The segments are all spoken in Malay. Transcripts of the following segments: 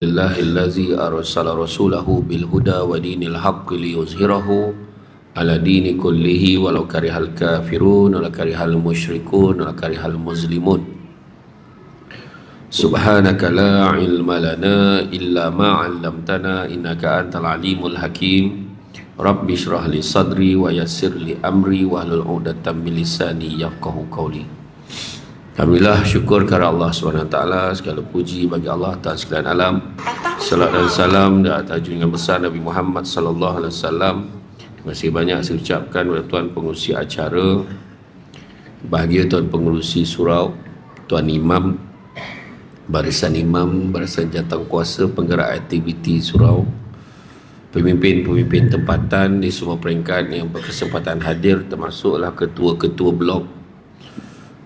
Allazi arsala rasulahu bil huda wa dinil haqqi liyuzhirahu ala dini kullihi walau karihal kafirun walau karihal musyrikun walau karihal muslimun. Subhanaka la ilma lana illa ma 'allamtana innaka antal alimul hakim. Rabbi shrah li sadri wa yassir li amri wahlul 'uqdatam min lisani yafqahu qawli. Alhamdulillah, syukur kepada Allah SWT. Segala puji bagi Allah atas sekalian alam. Salat dan salam dan atas junjungan besar Nabi Muhammad sallallahu alaihi wasallam. Terima kasih banyak saya ucapkan kepada tuan pengurusi acara, bahagia tuan pengurusi surau, tuan imam, barisan jawatan kuasa, penggerak aktiviti surau, pemimpin-pemimpin tempatan di semua peringkat yang berkesempatan hadir, termasuklah ketua-ketua blok,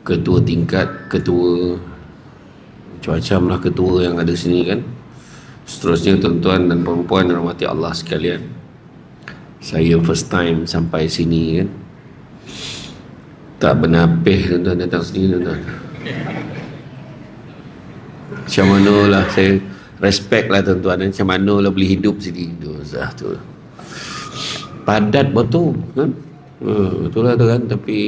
ketua tingkat, ketua macam-macam lah ketua yang ada sini kan. Seterusnya tuan-tuan dan perempuan yang rahmati Allah sekalian, saya first time sampai sini kan, tak bernapih tuan-tuan datang sini tuan-tuan. Macam mana lah saya respect lah tuan-tuan, macam mana lah boleh hidup sini tu, padat betul kan. Betul lah tu kan. Tapi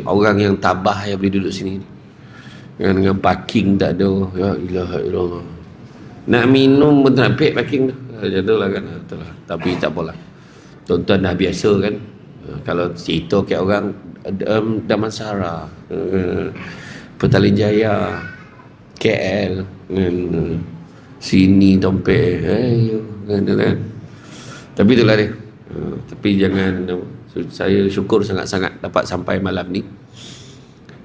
orang yang tabah yang boleh duduk sini kan, dengan parking tak ada, ya ilaha illallah, nak minum pun tak nampak parking tu, macam tu lah kan. Betul lah. Tapi tak apalah, tuan-tuan dah biasa kan. Kalau cerita kat orang Damansara, Petaling Jaya, KL sini Tompek kan. Tapi itulah dia. Tapi jangan, saya syukur sangat-sangat dapat sampai malam ni.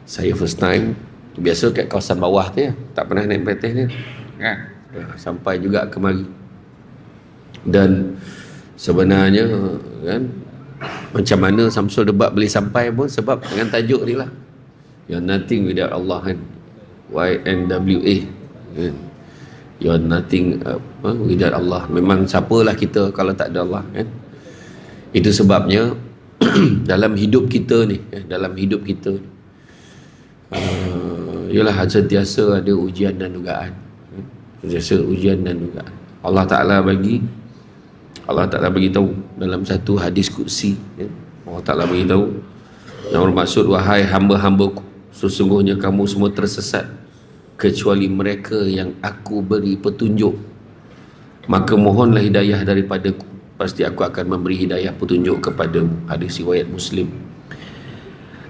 Saya first time, biasa kat kawasan bawah tu ya, tak pernah naik petis ni kan. Sampai juga kemari. Dan sebenarnya kan, macam mana Samsul Debat boleh sampai pun sebab dengan tajuk ni lah, You're Nothing Without Allah kan, YNWA kan. You're nothing without Allah. Memang siapalah kita kalau tak ada Allah kan. Itu sebabnya dalam hidup kita ni, ialah sentiasa ada ujian dan dugaan. Sentiasa ujian dan dugaan. Allah Ta'ala bagi tahu dalam satu hadis qudsi ya. Allah Ta'ala bagi tahu, yang bermaksud, wahai hamba-hambaku, sesungguhnya kamu semua tersesat kecuali mereka yang aku beri petunjuk, maka mohonlah hidayah daripadaku, pasti aku akan memberi hidayah petunjuk kepadamu. Hadis riwayat Muslim.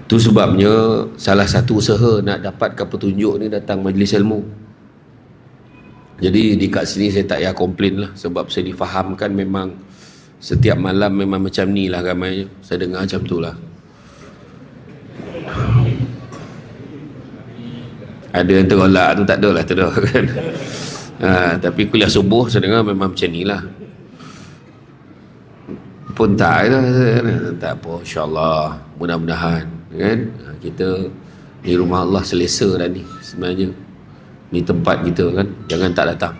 Itu sebabnya salah satu usaha nak dapatkan petunjuk ni datang majlis ilmu. Jadi di kat sini saya tak payah komplain lah, sebab saya difahamkan memang setiap malam memang macam ni lah ramai. Saya dengar macam tu lah. Ada yang terolak tu tak ada lah, kan. Tapi kuliah subuh saya dengar memang macam ni lah. Pun tak apa, insyaAllah, mudah-mudahan kan, kita di rumah Allah selesa dah ni sebenarnya. Ni tempat kita kan, jangan tak datang.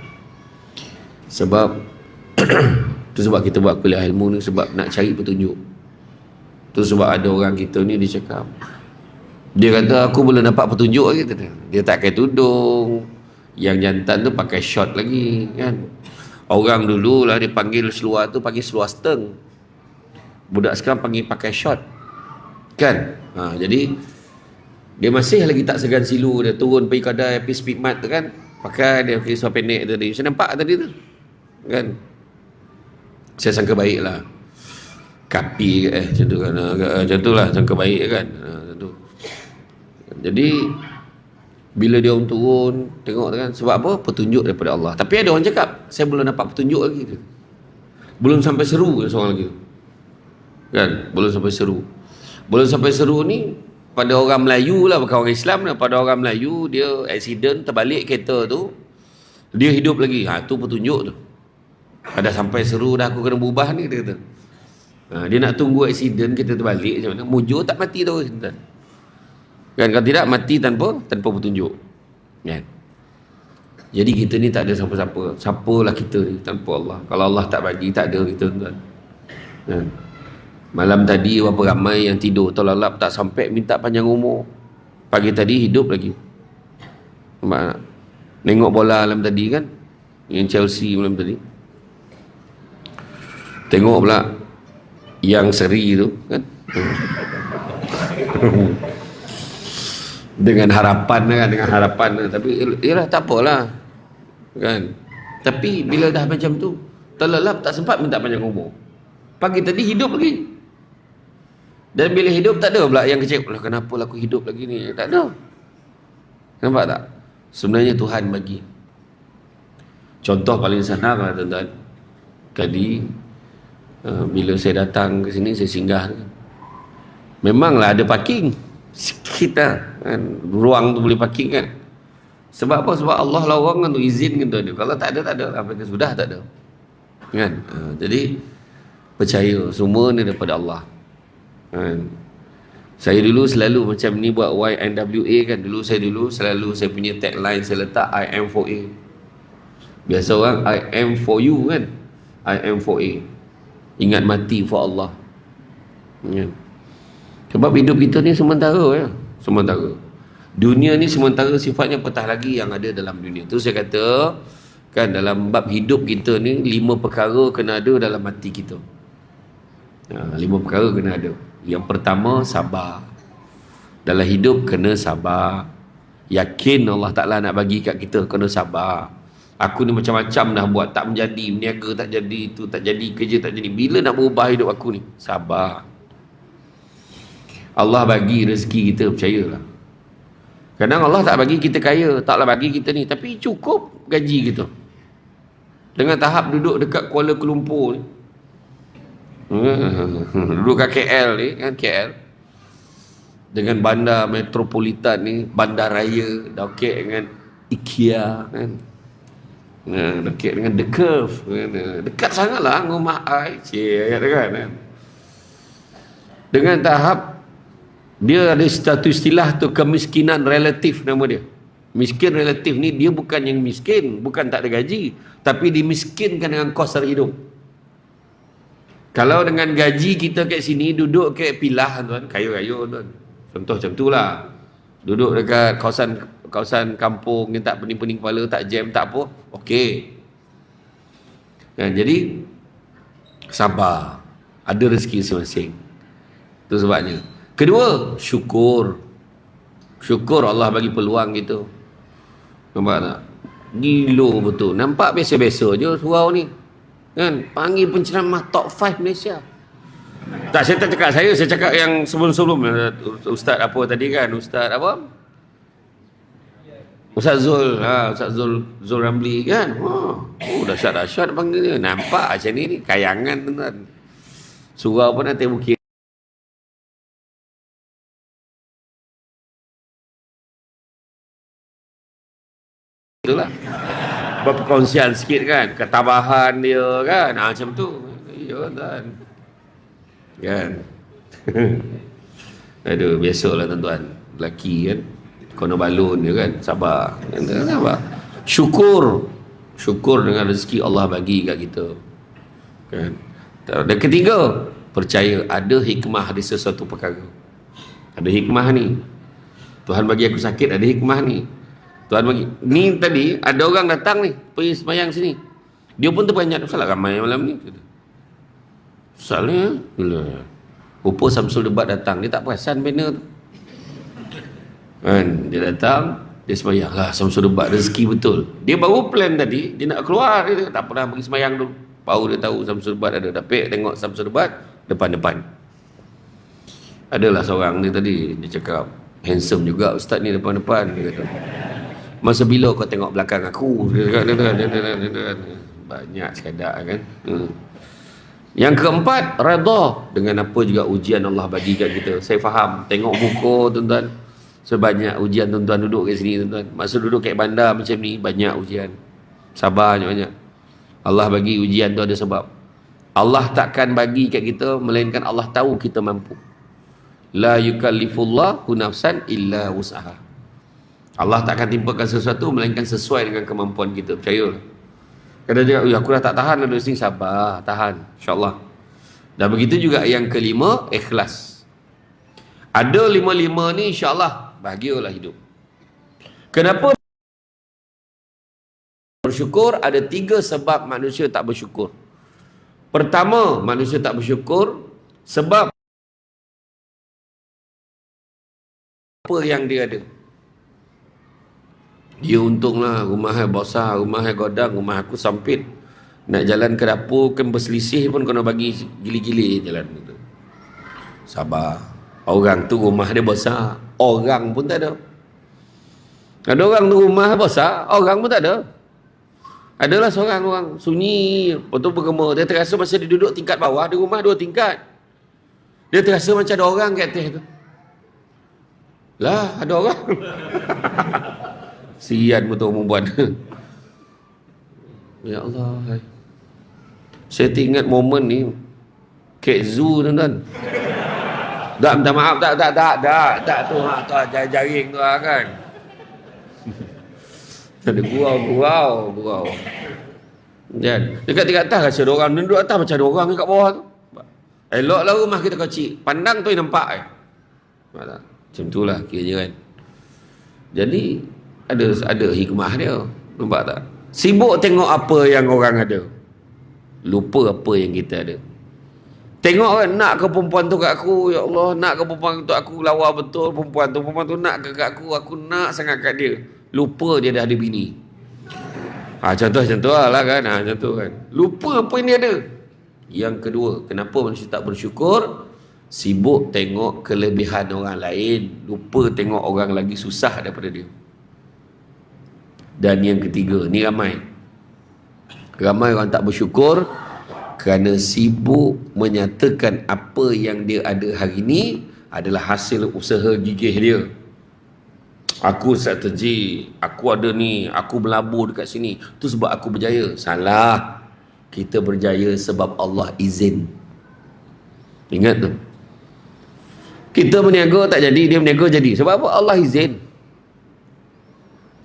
Sebab tu sebab kita buat kuliah ilmu ni, sebab nak cari petunjuk. Tu sebab ada orang kita ni, dia cakap, dia kata aku belum dapat petunjuk lagi. Dia tak pakai tudung, yang jantan tu pakai short lagi kan. Orang dulu lah dia panggil seluar tu panggil seluar steng, budak sekarang panggil pakai short kan. Jadi dia masih lagi tak segan silu, dia turun pergi kedai, pergi Speedmart tu kan, pakai dia pergi seluar pendek tadi. Saya nampak tadi tu kan, saya sangka baik lah, kapi macam tu kan, macam tu lah sangka baik kan. Jadi bila dia orang turun, tengok kan, sebab apa? Petunjuk daripada Allah. Tapi ada orang cakap, saya belum dapat petunjuk lagi tu, belum sampai seru seorang lagi kan, belum sampai seru ni pada orang Melayu lah, bukan orang Islam lah. Pada orang Melayu, dia accident terbalik kereta tu, dia hidup lagi. Tu petunjuk tu. Pada sampai seru dah, aku kena berubah ni, dia kata. Dia nak tunggu accident kereta terbalik macam mana, mujur tak mati tu kan. Kalau tidak, mati tanpa petunjuk kan. Jadi kita ni tak ada siapa-siapa. Siapalah kita ni tanpa Allah. Kalau Allah tak bagi, tak ada kita tuan kan. Malam tadi berapa ramai yang tidur terlelap tak sampai minta panjang umur. Pagi tadi hidup lagi. Nengok bola malam tadi kan, yang Chelsea malam tadi. Tengok pula yang seri tu kan. dengan harapan tapi yalah tak apalah kan. Tapi bila dah macam tu terlelap, tak sempat minta panjang umur. Pagi tadi hidup lagi, dan bila hidup tak ada pula yang kecil, kenapa aku hidup lagi ni, tak ada. Nampak tak? Sebenarnya Tuhan bagi. Contoh paling senang lah tuan-tuan, tadi bila saya datang ke sini, saya singgah, memanglah ada parking kita kan, ruang tu boleh parking kan. Sebab apa? Sebab Allah lawang untuk izinkan tu ada. Kalau tak ada, tak ada. Apa sudah tak ada kan. Jadi percaya semua ni daripada Allah kan. Saya dulu selalu macam ni buat YNWA kan. Dulu selalu saya punya tagline saya letak I am for A. Biasa orang I am for you kan, I am for A, ingat mati for Allah kan? Sebab hidup kita ni sementara ya, sementara. Dunia ni sementara, sifatnya petah lagi yang ada dalam dunia tu. Saya kata kan, dalam bab hidup kita ni 5 perkara kena ada dalam hati kita. 5 perkara kena ada. Yang pertama, sabar. Dalam hidup kena sabar. Yakin Allah Ta'ala nak bagi kat kita, kena sabar. Aku ni macam-macam dah buat, tak menjadi, berniaga tak jadi, itu tak jadi, kerja tak jadi. Bila nak berubah hidup aku ni? Sabar. Allah bagi rezeki kita, percayalah. Kadang Allah tak bagi kita kaya, taklah bagi kita ni, tapi cukup gaji kita. Dengan tahap duduk dekat Kuala Lumpur ni, duduk kat KL ni kan, KL dengan bandar metropolitan ni, bandar raya, dekat dengan IKEA kan, dekat dengan The Curve kan? Dekat sangatlah rumah I, kan? Dengan tahap dia ada satu istilah tu, kemiskinan relatif nama dia. Miskin relatif ni dia bukan yang miskin, bukan tak ada gaji, tapi dimiskinkan dengan kos sara hidup. Kalau dengan gaji kita kat sini, duduk kat Pilah tuan, kaya-kaya tuan. Contoh macam tu lah. Duduk dekat kawasan kampung yang tak pening-pening kepala, tak jam, tak apa, okey. Jadi sabar, ada rezeki masing-masing. Itu sebabnya. Kedua, syukur. Syukur Allah bagi peluang gitu. Nampak tak? Gila betul. Nampak biasa-biasa je surau ni kan, panggil penceramah top 5 Malaysia. Tak, saya tak cakap saya cakap yang sebelum-sebelum. Ustaz apa tadi kan, Ustaz apa, Ustaz Zul, Ustaz Zul Ramli kan. Dahsyat-dahsyat panggil dia. Nampak macam ni kayangan tuan. Surau pun nanti bukit. Itulah berperkongsian sikit kan, ketabahan dia kan, macam tu. Ya tuan kan. Aduh, biasalah tuan-tuan, lelaki kan, kono balon dia kan, sabar kan, sabar. Syukur dengan rezeki Allah bagi kat kita kan. Dan ketiga, percaya ada hikmah di sesuatu perkara. Ada hikmah ni, Tuhan bagi aku sakit, ada hikmah ni. Tuhan bagi ni. Tadi ada orang datang ni pergi sembahyang sini, dia pun terperanjat, salah ramai malam ni. Salahnya rupa Samsul Debat datang, dia tak perasan banner tu kan. Dia datang, dia sembahyang lah, Samsul Debat rezeki betul. Dia baru plan tadi, dia nak keluar, dia tak pernah pergi sembahyang dulu. Baru dia tahu Samsul Debat ada, dapat tengok Samsul Debat depan-depan. Adalah seorang ni tadi, dia cakap handsome juga ustaz ni depan-depan, dia kata. Masa bila kau tengok belakang aku? Banyak sekadar kan. Yang keempat, redha dengan apa juga ujian Allah bagi kat kita. Saya faham, tengok muka tuan-tuan, sebanyak ujian tuan-tuan duduk kat sini tuan-tuan. Masa duduk kat bandar macam ni, banyak ujian. Sabar banyak. Allah bagi ujian tu ada sebab. Allah takkan bagi kat kita melainkan Allah tahu kita mampu. La yukallifullahu nafsan illa wus'aha. Allah tak akan timpakan sesuatu melainkan sesuai dengan kemampuan kita. Percayalah. Kadang cakap, aku dah tak tahan duduk sini, sabar, tahan, insyaAllah. Dan begitu juga yang kelima, ikhlas. Ada 5 ni, insyaAllah bahagialah hidup. Kenapa bersyukur, ada 3 sebab manusia tak bersyukur. Pertama, manusia tak bersyukur sebab apa yang dia ada. Dia untunglah, rumah saya besar, rumah saya godang, rumah aku sempit. Nak jalan ke dapur kan berselisih pun kena bagi gili-gili jalan itu. Sabar. Orang tu rumah dia besar, orang pun tak ada. Ada orang tu rumah besar, orang pun tak ada. Adalah seorang orang sunyi, betul bergema. Dia terasa masa dia duduk tingkat bawah, di rumah 2 tingkat. Dia terasa macam ada orang kat atas tu. Lah, ada orang. Sian betul perempuan. Ya Allah. Saya teringat momen ni Kat Zoo tuan-tuan. Tak, minta maaf, tak tu jaring tu kan. Ada gurau. Dan dekat atas rasa ada orang, duduk atas macam ada orang kat bawah tu. Eloklah rumah kita kecil, pandang tu nampak macam itulah kiranya kan. Jadi ada hikmah dia, nampak tak? Sibuk tengok apa yang orang ada, lupa apa yang kita ada. Tengok kan, nak ke perempuan tu kat aku, ya Allah, nak ke perempuan tu aku lawa betul perempuan tu nak ke kat aku nak sangat kat dia. Lupa dia dah ada bini. Contoh lah kan, macam tu kan. Lupa apa yang dia ada. Yang kedua, kenapa manusia tak bersyukur? Sibuk tengok kelebihan orang lain, lupa tengok orang lagi susah daripada dia. Dan yang ketiga, ni ramai orang tak bersyukur kerana sibuk menyatakan apa yang dia ada hari ni adalah hasil usaha gigih dia. Aku strategi, aku ada ni, aku melabur dekat sini, tu sebab aku berjaya. Salah. Kita berjaya sebab Allah izin. Ingat tu. Kita berniaga tak jadi, dia berniaga jadi. Sebab apa? Allah izin.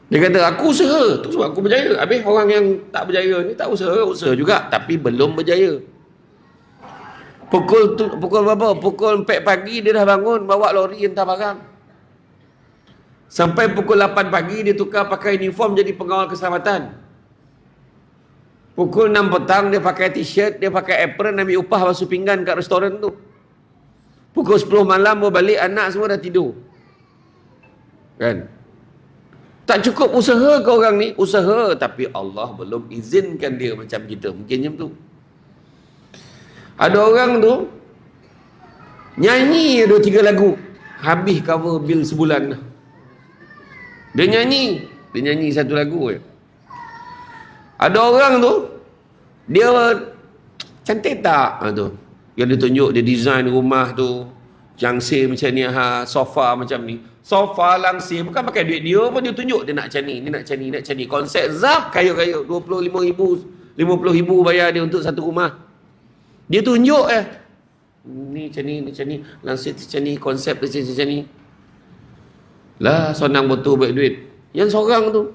Dia kata, aku usaha, tu sebab aku berjaya. Habis orang yang tak berjaya ni tak usaha juga, tapi belum berjaya. Pukul berapa? Pukul 4 pagi dia dah bangun, bawa lori hantar barang. Sampai pukul 8 pagi dia tukar pakai uniform jadi pengawal keselamatan. Pukul 6 petang dia pakai t-shirt, dia pakai apron, ambil upah basuh pinggan kat restoran tu. Pukul 10 malam baru balik, anak semua dah tidur. Kan? Tak cukup usaha ke orang ni? Usaha, tapi Allah belum izinkan dia macam kita. Mungkin macam tu. Ada orang tu nyanyi 2-3 lagu, habis cover bil sebulan. Dia nyanyi 1 lagu je. Ada orang tu dia cantik tak tu. Yang dia tunjuk, dia design rumah tu, jangsi macam ni, sofa macam ni. Sofa langsir, bukan pakai duit dia pun dia tunjuk dia nak macam ni, nak macam ni. Konsep zap kaya-kaya, 25,000, 50,000 bayar dia untuk satu rumah. Dia tunjuk ni macam ni, langsir macam ni, konsep macam ni. Lah, senang betul buat duit. Yang seorang tu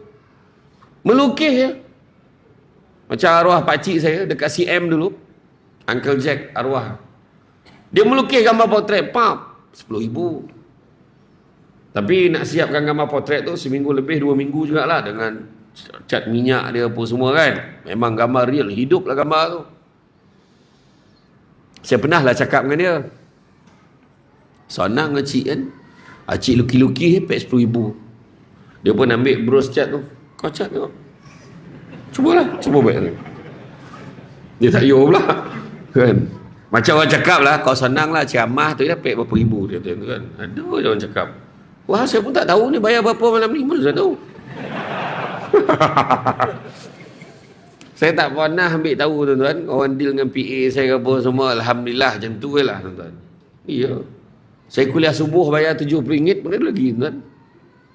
melukis ya. Macam arwah pakcik saya dekat CM dulu, Uncle Jack arwah. Dia melukis gambar potret, 10,000. Tapi nak siapkan gambar potret tu seminggu lebih, 2 minggu jugalah, dengan cat minyak dia apa semua kan. Memang gambar real, hidup lah gambar tu. Saya pernah lah cakap dengan dia, senang cik kan, cik lukis-lukis pek 10,000. Dia pun ambil bros cat tu, kau cat tengok, cuba baik ni. Dia tak yo pula kan. Macam orang cakap lah, kau senang lah ceramah tu, dia pek berapa ribu dia tu kan. Ada je orang cakap, wah saya pun tak tahu ni bayar berapa malam ni, mana saya tahu. Saya tak pernah ambil tahu tuan-tuan. Orang deal dengan PA saya apa semua, alhamdulillah macam tu je lah tuan-tuan. Iya, saya kuliah subuh bayar RM70 pun ada lagi tuan-tuan.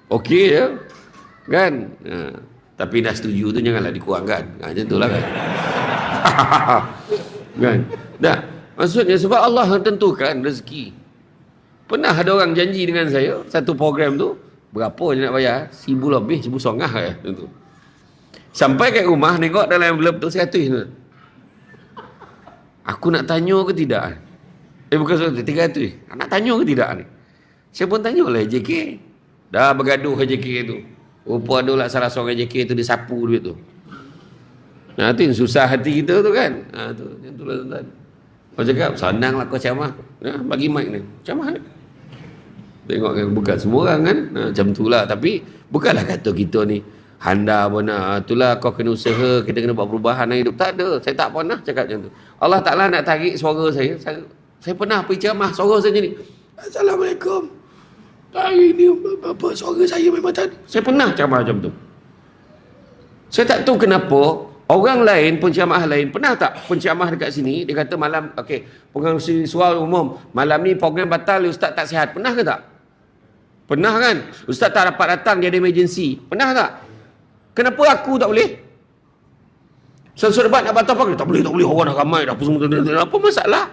Okey je kan. Tapi dah setuju tu janganlah dikurangkan. Macam tu lah kan. Kan? Dah. Maksudnya sebab Allah tentukan rezeki. Pernah ada orang janji dengan saya, satu program tu, berapa je nak bayar? 1,000 lebih, 1,500 tentu. Sampai kat rumah, tengok dalam envelope tu 100 tu. Aku nak tanya ke tidak? Bukan 300. Nak tanya ke tidak ni? Saya pun tanya lah JK. Dah bergaduh JK tu. Rupa ada lah salah seorang JK tu, dia sapu duit tu. Nah, tu yang susah hati kita tu kan. Tu, yang tu lah tuan-tuan. Kau cakap, senang lah kau ceramah. Bagi mic ni. Ceramah ni. Tengok kan, bukan semua orang kan. Macam tu lah. Tapi, bukanlah kata kita ni, handa pun itulah kau kena usaha, kita kena buat perubahan dalam hidup. Tak ada. Saya tak pernah cakap macam tu. Allah Ta'ala nak tarik suara saya. Saya pernah pergi ceramah, suara saya ni. Assalamualaikum. Hari ni, apa suara saya memang tak ada. Saya pernah ceramah macam tu. Saya tak tahu kenapa orang lain, penceramah lain, pernah tak penceramah dekat sini, dia kata malam, okey, pengerusi suara umum, malam ni program batal, ustaz tak sihat. Pernah ke tak? Pernah kan? Ustaz tak dapat datang, dia ada emergency. Pernah tak? Kenapa aku tak boleh? Sesuatu debat nak batal program, tak boleh, orang dah ramai, dah apa semua, apa masalah?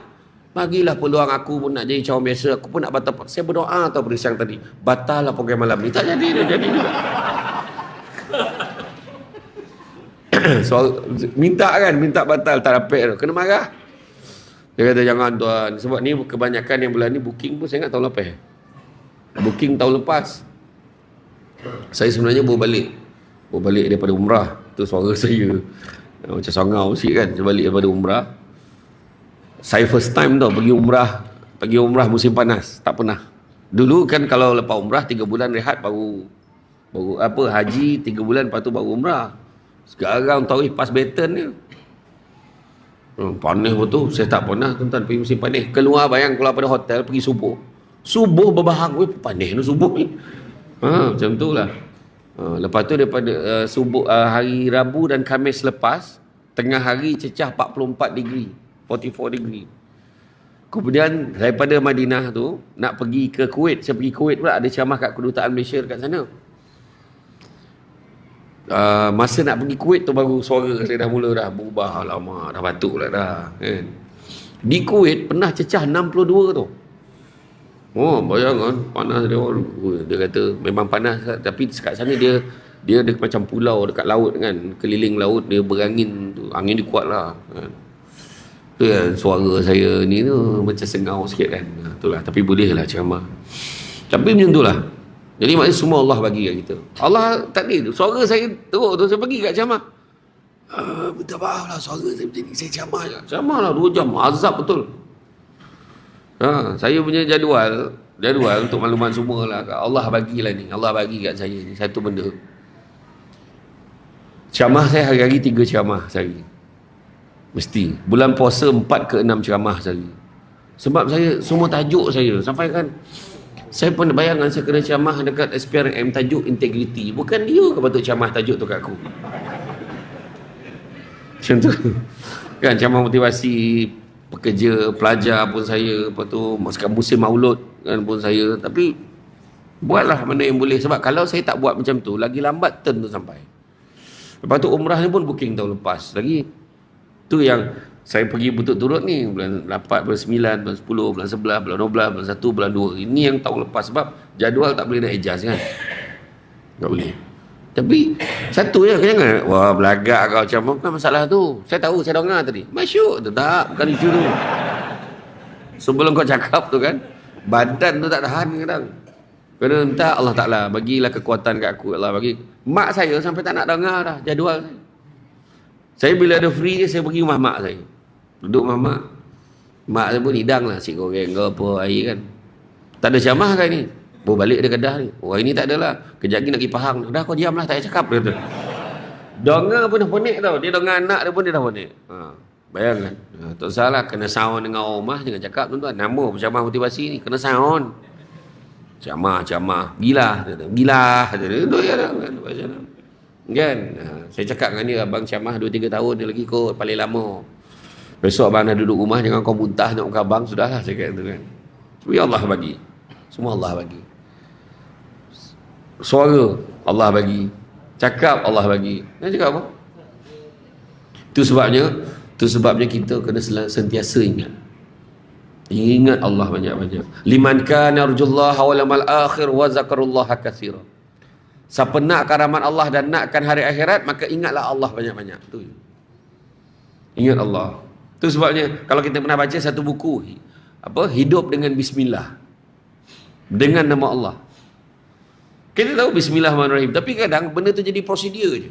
Bagilah peluang aku pun nak jadi calon biasa, aku pun nak batal. Saya berdoa tau pada siang tadi, batal lah program malam ni. Tak jadi, dia jadi juga. minta batal, tak dapat, kena marah. Dia kata jangan tuan, sebab ni kebanyakan yang bulan ni booking pun saya ingat tahun lepas. Booking tahun lepas. Saya sebenarnya baru balik daripada umrah. Tu suara saya macam sangau sikit kan, saya balik daripada umrah. Saya first time tau pergi umrah musim panas, tak pernah. Dulu kan kalau lepas umrah 3 bulan rehat baru haji 3 bulan, lepas tu baru umrah. Sekarang tahu pas beton ni. Panas betul. Saya tak pernah tuan-tuan pergi musim panas. Keluar pada hotel pergi subuh. Subuh berbahang. Panas ni subuh ni. Macam tu lah. Lepas tu daripada subuh hari Rabu dan Khamis lepas, tengah hari cecah 44 degree. 44 degree. Kemudian daripada Madinah tu nak pergi ke Kuwait. Saya pergi Kuwait pula, ada ceramah kat kedutaan Malaysia dekat sana. Masa nak pergi Kuwait tu baru suara saya dah mula dah berubah. Alamak, dah batuk lah dah kan. Di Kuwait pernah cecah 62 tu. Bayangkan panas dia. Dia kata memang panas, tapi dekat sana dia macam pulau dekat laut kan, keliling laut, dia berangin tu, angin dia kuat lah kan. Tu yang suara saya ni tu macam sengau sikit kan. Itulah, tapi boleh lah ceramah. Tapi macam tu lah. Jadi maknanya semua Allah bagi kat kita. Allah takdir. Suara saya teruk tu, saya pergi kat ceramah. Minta maaf lah, suara saya macam ni, saya ceramah je. Ceramah lah 2 jam, azab betul. Saya punya jadual untuk makluman semua lah. Allah bagilah ni, Allah bagi kat saya ni satu benda. Ceramah saya hari-hari 3 ceramah sehari. Mesti. Bulan puasa 4 ke 6 ceramah sehari. Sebab saya, semua tajuk saya, sampai kan saya pun bayangkan saya kena ceramah dekat SPRM tajuk integriti. Bukan dia ke patut ceramah tajuk tu kat aku. Macam tu. Kan ceramah motivasi pekerja, pelajar pun saya. Lepas tu musim maulud kan pun saya. Tapi buatlah mana yang boleh. Sebab kalau saya tak buat macam tu, lagi lambat turn tu sampai. Lepas tu umrah ni pun booking tahun lepas. Lagi tu yang saya pergi berturut-turut ni, bulan 8, bulan 9, bulan 10, bulan 11, bulan 12, bulan 1, bulan 2. Ini yang tahun lepas sebab jadual tak boleh nak adjust kan. Tak boleh. Tapi satu je jangan, wah belagak kau macam apa masalah tu. Saya tahu, saya dengar tadi. Masyuk tu tak, bukan isu tu. Sebelum kau cakap tu kan, badan tu tak tahan kadang. Kena minta Allah Ta'ala bagilah kekuatan kat aku. Allah bagi. Mak saya sampai tak nak dengar dah jadual saya. Saya bila ada free saya pergi rumah mak saya. Duduk rumah mak. Mak saya pun hidang lah, nasi goreng ke apa, air kan. Tak ada ceramah kan ni. Bawa balik dia Kedah ni. Orang ini tak adalah. Kejap lagi nak pergi Pahang. Dah kau diam lah, tak payah cakap. Dia kata. Dengar pun dah ponik tau. Dia dengar anak dia pun dia dah ponik. Bayangkan. Tak salah, kena sound dengan rumah. Jangan cakap tuan-tuan. Nama penceramah motivasi ni. Kena sound. Ceramah. Bilah. Bilah. Itu ya dah. Kan? Saya cakap dengan dia, abang ceramah 2-3 tahun dia lagi kot. Paling lama. Besok abang dah duduk rumah, jangan kau muntah nak muka abang. Sudahlah saya kata tu kan. Tapi Allah bagi. Semua Allah bagi. Suara Allah bagi. Cakap Allah bagi. Nak cakap apa? Itu sebabnya kita kena sentiasa ingat. Ingat Allah banyak-banyak. Liman kana yarjullaha wal yawmal akhir wa zakarullaha katsira. Siapa nakkan rahmat Allah dan nakkan hari akhirat, maka ingatlah Allah banyak-banyak. Tu. Ingat Allah. Itu sebabnya kalau kita pernah baca satu buku, Hidup dengan Bismillah. Dengan nama Allah. Kita tahu Bismillahirrahmanirrahim, tapi kadang benda tu jadi prosedur je.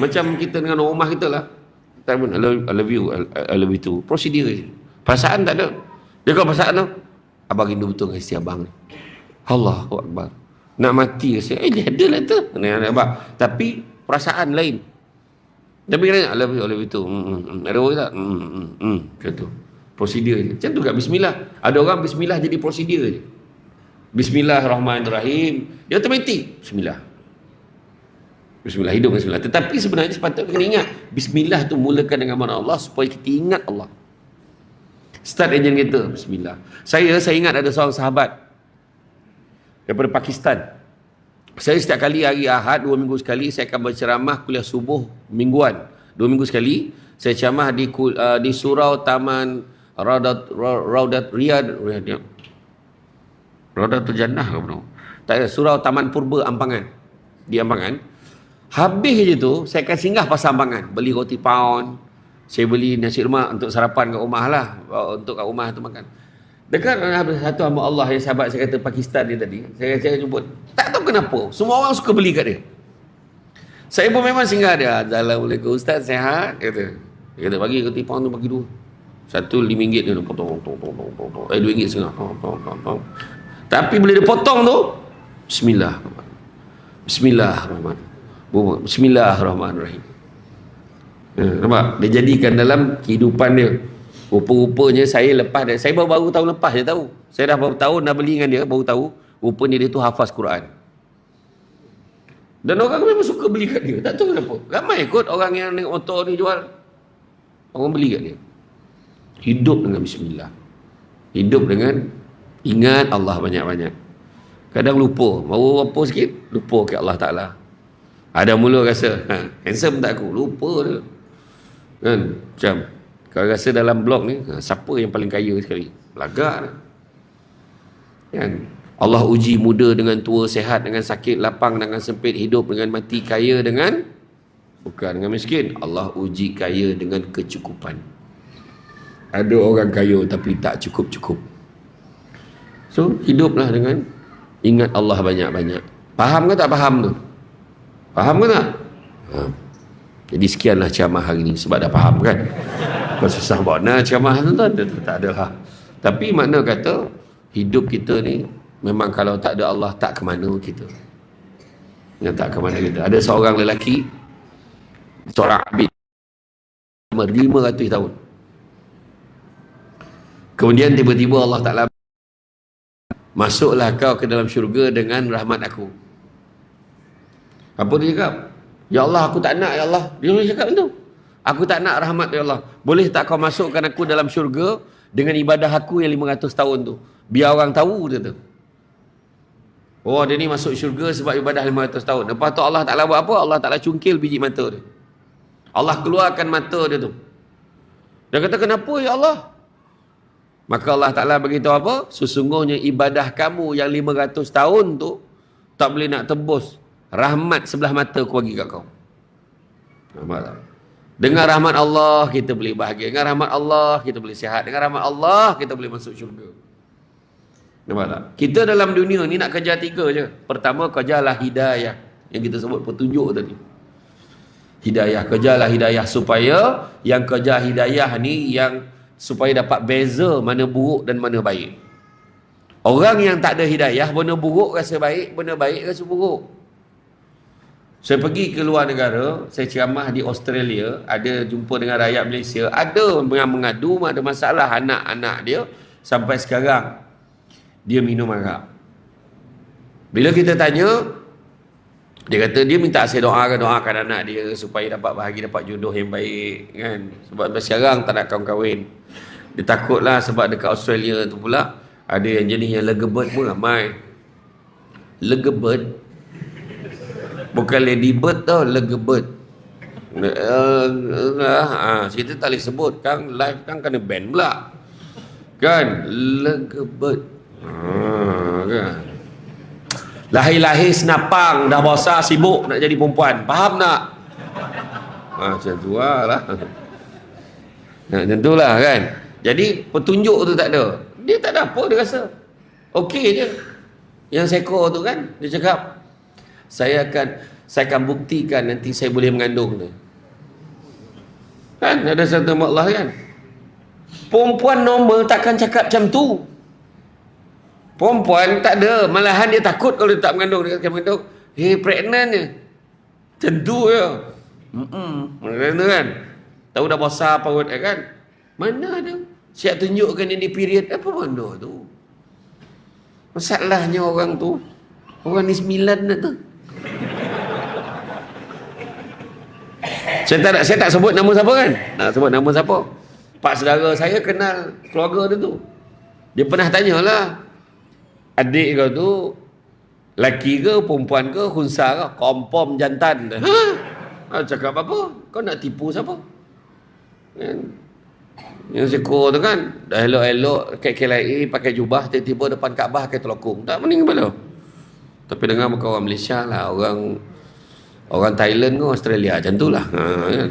Macam kita dengan rumah kita lah. tak pun I love you, I love you too. Prosedur je. Perasaan tak ada. Dia kalau perasaan tu, abang rindu betul dengan isteri abang ni. Allahu Akbar. Nak mati ke saya? Dia ada lah tu. Abang. Tapi perasaan lain. Tapi kena I love you too. Ada orang tak? Macam tu. Prosedur je. Macam tu kat bismillah. Ada orang bismillah jadi prosedur je. Bismillahirrahmanirrahim. Dia automatik. Bismillah. Bismillah, hidup dengan bismillah. Tetapi sebenarnya sepatutnya kena ingat, bismillah tu mulakan dengan nama Allah supaya kita ingat Allah. Start engine kita, bismillah. Saya ingat ada seorang sahabat daripada Pakistan. Saya setiap kali hari Ahad 2 minggu sekali saya akan berceramah kuliah subuh mingguan. 2 minggu sekali saya ceramah di surau Taman Raudat Raudatul Jannah ke apa? Tak ada, surau Taman Purba Ampangan. Di Ampangan. Habis je tu saya akan singgah pasar Ampangan, beli roti pound. Saya beli nasi lemak untuk sarapan kat rumah lah, untuk kat rumah tu makan. Dekat satu hamba Allah yang sahabat saya kata Pakistan ni tadi, saya jemput. Tak tahu kenapa, semua orang suka beli kat dia. Saya pun memang singgah dia. Assalamualaikum Ustaz, sihat? Dia kata bagi roti pound tu bagi 2. Satu RM5 dia potong. RM2.5. Tapi bila dia potong tu, Bismillahirrahmanirrahim. Nampak? Dia jadikan dalam kehidupan dia. Rupa-rupanya saya baru tahun lepas dia tahu. Saya dah baru tahun dah beli dengan dia, baru tahu rupanya dia tu hafaz Quran. Dan orang memang suka beli kat dia. Tak tahu kenapa. Ramai kot orang yang naik motor ni jual. Orang beli kat dia. Hidup dengan bismillah. Hidup dengan ingat Allah banyak-banyak. Kadang lupa. Baru apa sikit, lupa ke Allah Ta'ala. Ada mula rasa, handsome tak aku? Lupa dia. Kan? Macam, kalau rasa dalam blog ni, siapa yang paling kaya sekali? Belagak lah. Kan? Allah uji muda dengan tua, sehat dengan sakit, lapang dengan sempit, hidup dengan mati, kaya dengan bukan dengan miskin. Allah uji kaya dengan kecukupan. Ada orang kaya tapi tak cukup-cukup. So, hiduplah dengan ingat Allah banyak-banyak. Faham ke tak faham tu? Faham ke tak? Jadi sekianlah ceramah hari ni sebab dah faham kan. Kau susah buat ceramah tu tak adalah. Tapi makna kata hidup kita ni memang kalau tak ada Allah tak ke mana kita. Ya, tak ke mana kita. Ada seorang lelaki, seorang abid 500 tahun. Kemudian tiba-tiba Allah Ta'ala, masuklah kau ke dalam syurga dengan rahmat aku. Apa dia cakap? Ya Allah, aku tak nak, ya Allah. Dia boleh cakap tu. Aku tak nak rahmat, ya Allah. Boleh tak kau masukkan aku dalam syurga dengan ibadah aku yang 500 tahun tu? Biar orang tahu, dia tu. Oh, dia ni masuk syurga sebab ibadah 500 tahun. Lepas tu Allah Ta'ala buat apa? Allah Ta'ala cungkil biji mata dia. Allah keluarkan mata dia tu. Dia kata, kenapa ya Allah? Maka Allah Ta'ala beritahu apa? Sesungguhnya ibadah kamu yang 500 tahun tu tak boleh nak tebus rahmat sebelah mata aku bagi kat kau. Nampak tak? Dengan rahmat Allah kita boleh bahagia. Dengan rahmat Allah kita boleh sihat. Dengan rahmat Allah kita boleh masuk syurga. Nampak tak? Kita dalam dunia ni nak kerja 3 je. Pertama, kerjalah hidayah. Yang kita sebut petunjuk tadi. Hidayah. Kerjalah hidayah supaya yang kerja hidayah ni yang supaya dapat beza mana buruk dan mana baik. Orang yang tak ada hidayah, benda buruk rasa baik, benda baik rasa buruk. Saya pergi ke luar negara, saya ceramah di Australia, ada jumpa dengan rakyat Malaysia, ada yang mengadu, ada masalah anak-anak dia, sampai sekarang dia minum arak. Bila kita tanya, dia kata dia minta saya doakan anak dia supaya dapat bahagia, dapat jodoh yang baik kan. Sebab sampai sekarang tak nak kahwin. Dia takutlah sebab dekat Australia tu pula ada yang jenis yang legebird pun ramai. Legebird bukan ladybird tau, legebird. Kita tak boleh sebut kan, live kan kena ban pula. Kan, legebird. Kan. Lahir-lahir senapang, dah besar sibuk nak jadi perempuan. Faham tak? Macam tu lah. Macam tu lah kan. Jadi petunjuk tu tak ada. Dia tak ada apa, dia rasa okey je. Yang sekor tu kan, dia cakap saya akan buktikan nanti saya boleh mengandung dia. Kan ada satu nama Allah kan. Perempuan normal takkan cakap macam tu. Perempuan tak ada, malahan dia takut kalau dia tak mengandung. Dia akan mengandung, pregnant je. Macam tu je. Mana kan? Tahu dah besar perut kan? Mana ada? Siap tunjukkan ini period. Apa benda tu? Masalahnya orang tu, orang ni 9 dah tu. Saya tak sebut nama siapa kan? Nak sebut nama siapa? Pak saudara saya kenal keluarga dia tu. Dia pernah tanyalah, adik kau tu laki ke perempuan ke, khunsa ke? Kompom jantan. Cakap apa? Kau nak tipu siapa? Kan? Yang sekor tu kan, dah elok-elok KLIA pakai jubah, tiba-tiba depan Kaabah pakai telokong. Tak pening kepala. Tapi dengar muka orang Malaysia lah, orang Thailand ke Australia macam tu lah. Kan?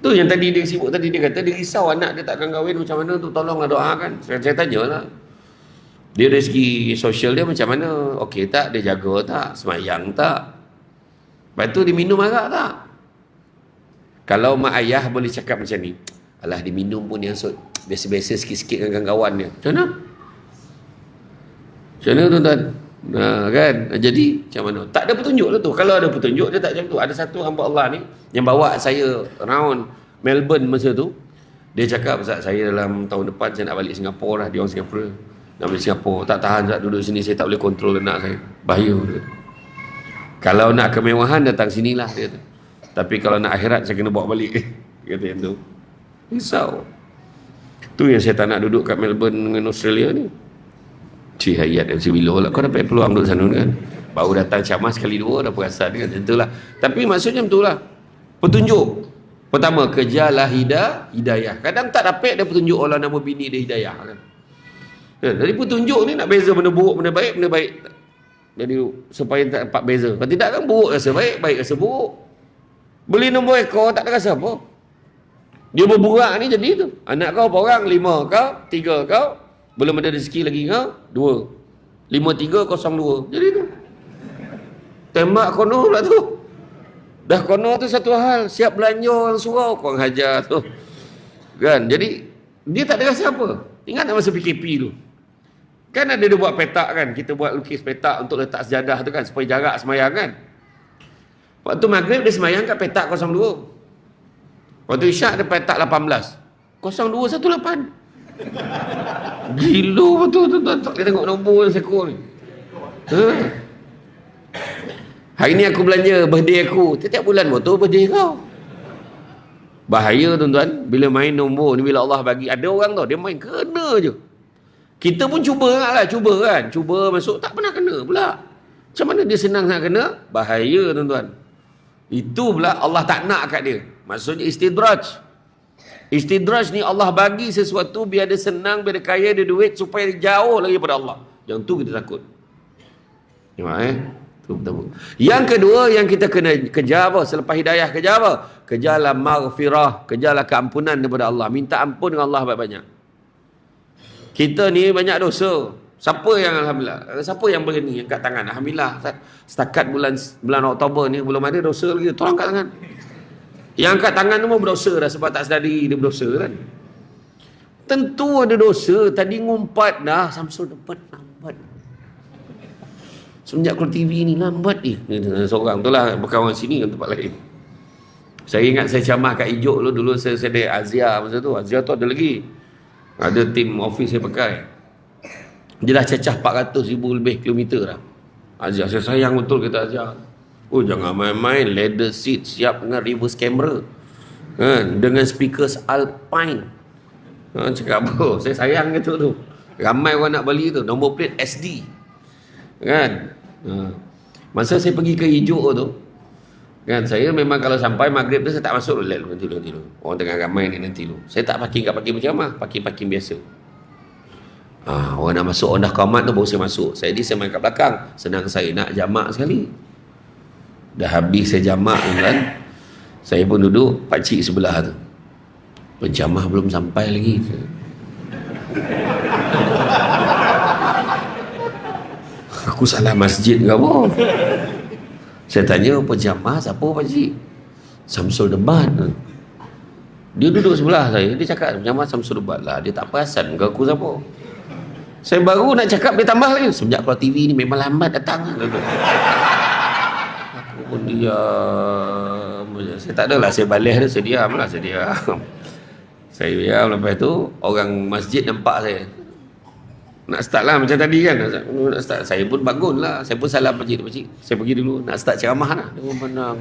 Tu yang tadi dia sibuk tadi, dia kata dia risau anak dia takkan kahwin macam mana tu, tolonglah doakan. Saya tanya lah, dia dari segi sosial dia macam mana, okey tak, dia jaga tak, semayang tak, lepas tu dia minum arak tak. Kalau mak ayah boleh cakap macam ni, alah dia minum pun yang biasa-biasa sikit-sikit dengan kawan dia, macam mana? Macam mana tuan-tuan? Kan? Jadi macam mana? Tak ada petunjuk lah tu. Kalau ada petunjuk dia tak macam tu. Ada satu hamba Allah ni yang bawa saya round Melbourne masa tu. Dia cakap, Ustaz, saya dalam tahun depan saya nak balik Singapura lah. Dia orang Singapura. Nak balik Singapura. Tak tahan Ustaz duduk sini, saya tak boleh kontrol anak saya. Bahaya dia. Kalau nak kemewahan datang sinilah dia tu. Tapi kalau nak akhirat saya kena bawa balik. Kata yang tu. Risau. Tu yang saya tak nak duduk kat Melbourne dengan Australia ni. Cik Hayat dan si Willow lah. Kau dapat peluang duduk sana kan? Baru datang ceramah sekali dua dah perasan kan? Macam itulah. Tapi maksudnya itulah. Petunjuk. Pertama, kejarlah hidayah. Kadang tak dapat dia petunjuk Allah nama bini dia hidayah kan? Jadi petunjuk ni nak beza benda buruk, benda baik. Jadi supaya tak dapat beza. Kalau tidak kan buruk rasa baik, baik rasa buruk. Beli nombor ekor tak ada rasa apa. Dia berburak ni jadi tu. Anak kau berapa orang? 5 kau, 3 kau. Belum ada rezeki lagi kau, 2. 5302. Jadi tu. Tembak kono pula tu. Dah kono tu satu hal, siap belanja orang surau, kau hajar tu. Kan? Jadi dia tak ada rasa apa. Ingat tak masa PKP tu? Kan ada dia buat petak kan? Kita buat lukis petak untuk letak sejadah tu kan, supaya jarak semayang kan? Waktu maghrib dia semayang kat petak 02. Waktu isyak dia petak 18. 0218. Gila betul tuan-tuan. Tak boleh tengok nombor yang sekor ni. Hari ni aku belanja birthday aku. Setiap bulan motor birthday kau. Bahaya tuan-tuan. Bila main nombor ni, bila Allah bagi, ada orang tau, dia main kena je. Kita pun cuba lah, cuba kan. Cuba masuk, tak pernah kena pula. Macam mana dia senang nak kena? Bahaya tuan-tuan. Itu pula Allah tak nak kat dia. Maksudnya istidraj. Istidraj ni Allah bagi sesuatu biar dia senang, biar dia kaya, dia duit, supaya dia jauh lagi pada Allah. Yang tu kita takut. Tu pertama. Yang kedua yang kita kena kejar apa? Selepas hidayah kejar apa? Kejarlah maghfirah, kejarlah keampunan daripada Allah. Minta ampun dengan Allah banyak-banyak. Kita ni banyak dosa. Siapa yang alhamdulillah? Siapa yang boleh ni angkat tangan? Alhamdulillah. Setakat bulan Oktober ni belum ada dosa lagi. Tolong angkat tangan. Yang angkat tangan tu pun berdosa dah sebab tak sedari dia berdosa kan. Tentu ada dosa. Tadi ngumpat dah. Samsul lambat. Semenjak keluar TV ni lambat ni. Seorang tu lah berkawan sini kan tempat lain. Saya ingat saya ceramah kat Ijuk dulu saya ada Azia masa tu. Azia tu ada lagi. Ada tim office saya pakai. Dia dah cecah 400,000 lebih kilometer dah. Azia, saya sayang betul kata Azia. Oh jangan main-main, leather seat siap dengan reverse camera kan? Dengan speakers Alpine cakap apa, saya sayang gitu tu. Ramai orang nak beli tu, nombor plate SD kan. Masa saya pergi ke Ijuk tu kan, saya memang kalau sampai maghrib tu saya tak masuk nanti dulu. Orang tengah ramai ni nanti dulu. Saya tak parking kat parking berjamaah, parking biasa. Orang nak masuk, orang dah qamat tu baru saya masuk. Saya main kat belakang, senang saya nak jamak sekali. Dah habis saya jamak kan, saya pun duduk, pakcik sebelah tu, penjamah belum sampai lagi. Aku salah masjid ke apa? Saya tanya, penjamah siapa pakcik? Samsul Debat. Dia duduk sebelah saya, dia cakap macam Samsul Ubat lah, dia tak perasan ke aku siapa. Saya baru nak cakap, dia tambah lagi, semenjak keluar TV ni memang lambat datang. Aku pun diam. Saya tak adalah, saya balas dia, saya diam lah, saya diam. Saya diam, lepas tu orang masjid nampak saya nak start lah macam tadi kan, nak start. Saya pun bangun lah, saya pun salam pakcik, saya pergi dulu nak start ceramah lah. Dia pun pandang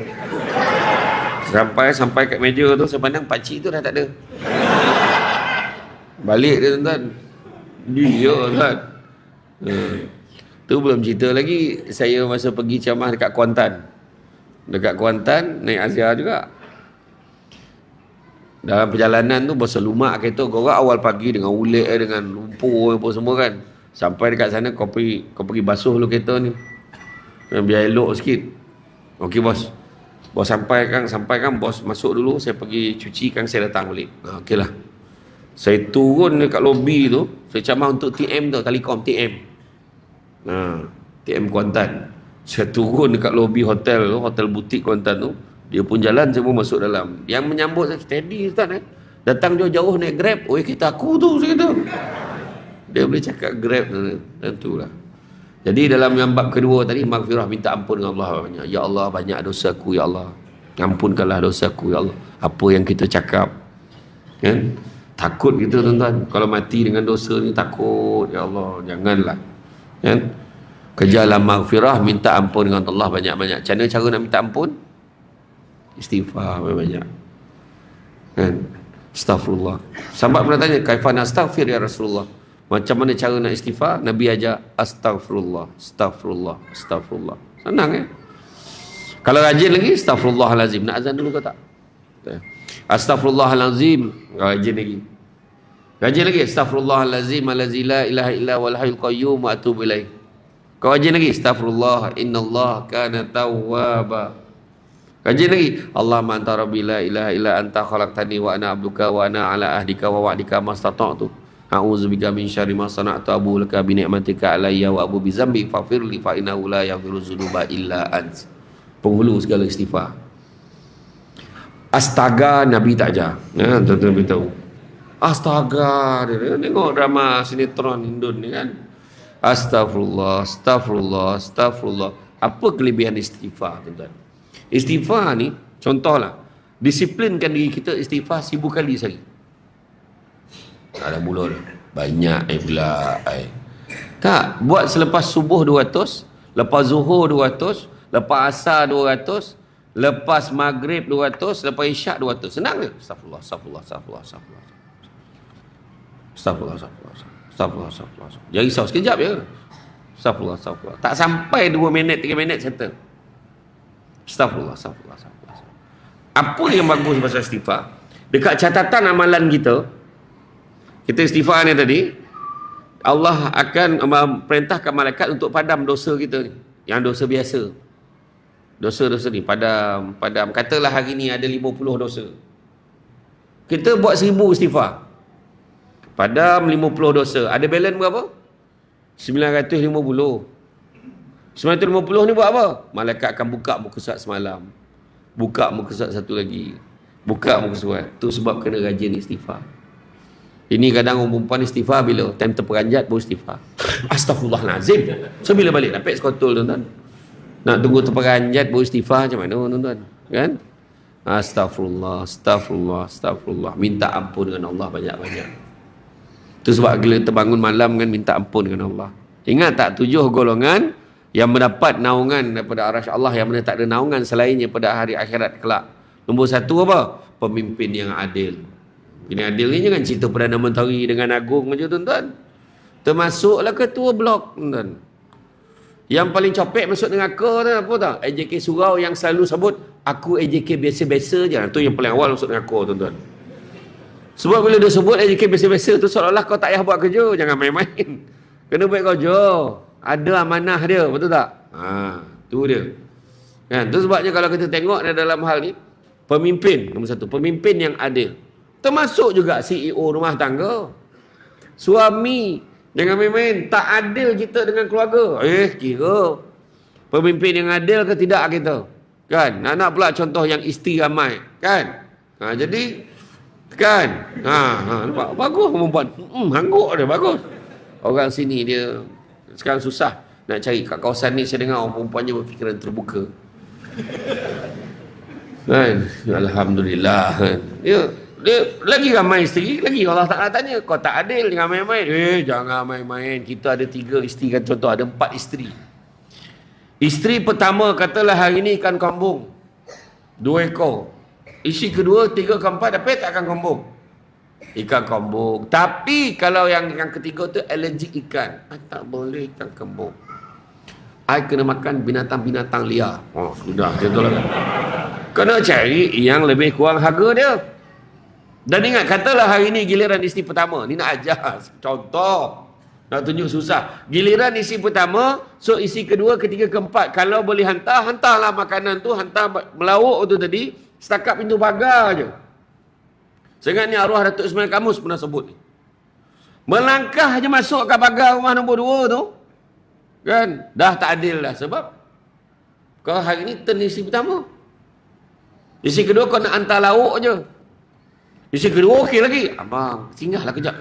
sampai kat meja tu, saya pandang pakcik tu dah tak ada. Balik dia tuan-tuan, dia kan. Tu belum cerita lagi, saya masa pergi ceramah dekat Kuantan. Dekat Kuantan naik Azhar juga. Dalam perjalanan tu bosan lumak kereta, korang awal pagi dengan ulet dengan lumpur apa semua kan. Sampai dekat sana kau pergi basuh dulu kereta ni, biar elok sikit. Okey bos. Bos sampai kan bos masuk dulu, saya pergi cuci kan, saya datang balik. Okey lah. Saya turun dekat lobi tu, saya ceramah untuk TM tu, Telekom TM. TM Kuantan. Saya turun dekat lobi hotel tu, hotel butik Kuantan tu. Dia pun jalan, saya pun masuk dalam. Yang menyambut saya, steady Ustaz datang jauh-jauh naik Grab. Oi, kereta aku tu, saya kata. Dia boleh cakap Grab dan tu lah. Jadi dalam yang bab kedua tadi, maghfirah, minta ampun dengan Allah banyak. Ya Allah, banyak dosaku ya Allah, ampunkanlah dosaku ya Allah. Apa yang kita cakap kan, takut kita tuan-tuan, kalau mati dengan dosa ni takut. Ya Allah, janganlah kan. Kejarlah maghfirah, minta ampun dengan Allah banyak-banyak. Macam mana cara nak minta ampun? Istighfar banyak kan. Astaghfirullah. Sahabat pernah tanya, kaifan astaghfir ya Rasulullah, macam mana cara nak istighfar? Nabi ajar astaghfirullah, astaghfirullah, astaghfirullah. Senang Kalau rajin lagi, astaghfirullahalazim. Nak azan dulu ke tak? Astaghfirullahalazim. Rajin lagi. Rajin lagi, astaghfirullahalazim allazi la ilaha illa wal hayyul qayyum wa atubu ilaih. Kau rajin lagi, astaghfirullah innallaha kana tawwaba. Rajin lagi, Allahumma anta rabbi la ilaha illa anta khalaqtani wa ana abduka wa ana ala ahdika wa wa'dika mastata'tu. A'udzubika min syarri ma sana'tu, abu laka bi ni'matika alayya wa abu bi zambi faghfirli fa innahu la yaghfiru dzunuba illa ant. Penghulu segala istighfar. Astaga Nabi tak ajar. Tuan-tuan beritahu. Astaga, dia tengok drama sinetron Indon ni kan. Astaghfirullah, astaghfirullah, astaghfirullah. Apa kelebihan istighfar tuan-tuan? Istighfar ni, contohlah, disiplinkan diri kita istighfar 1000 kali sehari. Ada mula dah. Banyak pula. Tak, buat selepas subuh 200, lepas zuhur 200, lepas asar 200, lepas maghrib 200, lepas isyak 200. Senang ke? Astagfirullah, astagfirullah, astagfirullah, astagfirullah. Astagfirullah, astagfirullah, astagfirullah, astagfirullah. Jangan risau sekejap je. Astagfirullah, astagfirullah. Tak sampai 2 minit, 3 minit settle. Astagfirullah, astagfirullah, astagfirullah. Apa yang bagus pasal istighfar? Dekat catatan amalan kita istighfar ni tadi, Allah akan perintahkan malaikat untuk padam dosa kita ni. Yang dosa biasa. Dosa-dosa ni padam. Katalah hari ni ada 50 dosa. Kita buat 1000 istighfar. Padam 50 dosa. Ada balance berapa? 950. 950 ni buat apa? Malaikat akan buka muka surat semalam. Buka muka surat satu lagi. Buka muka surat. Tu sebab kena rajin istighfar. Ini kadang orang perempuan istighfar bila time terperanjat baru istighfar. Astaghfirullahalazim. So bila balik dapat skotol tuan-tuan. Nak tunggu terperanjat baru istighfar macam mana tuan-tuan? Kan? Astaghfirullah, astaghfirullah, astaghfirullah. Minta ampun dengan Allah banyak-banyak. Tu sebab bila terbangun malam kan minta ampun dengan Allah. Ingat tak 7 golongan yang mendapat naungan daripada arasy Allah, yang mana tak ada naungan selainnya pada hari akhirat kelak. Nombor 1 apa? Pemimpin yang adil. Ini adil ni jangan cerita Perdana Menteri dengan Agung je tuan-tuan. Termasuklah ketua blok tuan-tuan. Yang paling copek masuk neraka tu apa tau? AJK Surau yang selalu sebut aku AJK biasa-biasa je. Tu yang paling awal masuk neraka tuan-tuan. Sebab bila dia sebut AJK biasa-biasa tu seolah-olah kau tak payah buat kerja. Jangan main-main. Kena buat kerja. Ada amanah dia, betul tak? Tu dia. Kan? Tu sebabnya kalau kita tengok dalam hal ni, pemimpin, nombor 1, pemimpin yang adil. Termasuk juga CEO rumah tangga. Suami, jangan main-main. Tak adil kita dengan keluarga. Kira pemimpin yang adil ke tidak kita? Kan? Nak pula contoh yang isteri ramai. Kan? Jadi, Kan? Nampak? Bagus perempuan. Hangguk dia, bagus. Orang sini dia sekarang susah nak cari. Kat kawasan ni saya dengar orang perempuannya berfikiran terbuka. Kan? Alhamdulillah. Kan? Dia lagi ramai isteri, lagi Allah Ta'ala tanya, kau tak adil, jangan main-main. Jangan main-main. Kita ada 3 isteri kan, contoh ada 4 isteri. Isteri pertama katalah hari ni ikan kambung 2 ekor. Isteri kedua 3 ke 4 dapat tak ikan kambung? Ikan kambung. Tapi kalau yang ketiga tu allergic ikan, tak boleh ikan kambung. I kena makan binatang-binatang liar. Oh sudah, contohlah. Kena cari yang lebih kurang harga dia. Dan ingat, katalah hari ni giliran isteri pertama. Ni nak ajar contoh, nak tunjuk susah. Giliran isteri pertama, so isteri kedua, ketiga, keempat, kalau boleh hantarlah makanan tu, hantar melawuk tu tadi, setakat pintu pagar je. Seingat ni arwah Datuk Ismail Kamus pernah sebut ni. Melangkah je masuk kat pagar rumah nombor 2 tu, kan, dah tak adil dah. Sebab kau hari ni turn isteri pertama, isteri kedua kau nak hantar lauk je. Isteri kedua okey lagi, abang singgahlah kejap.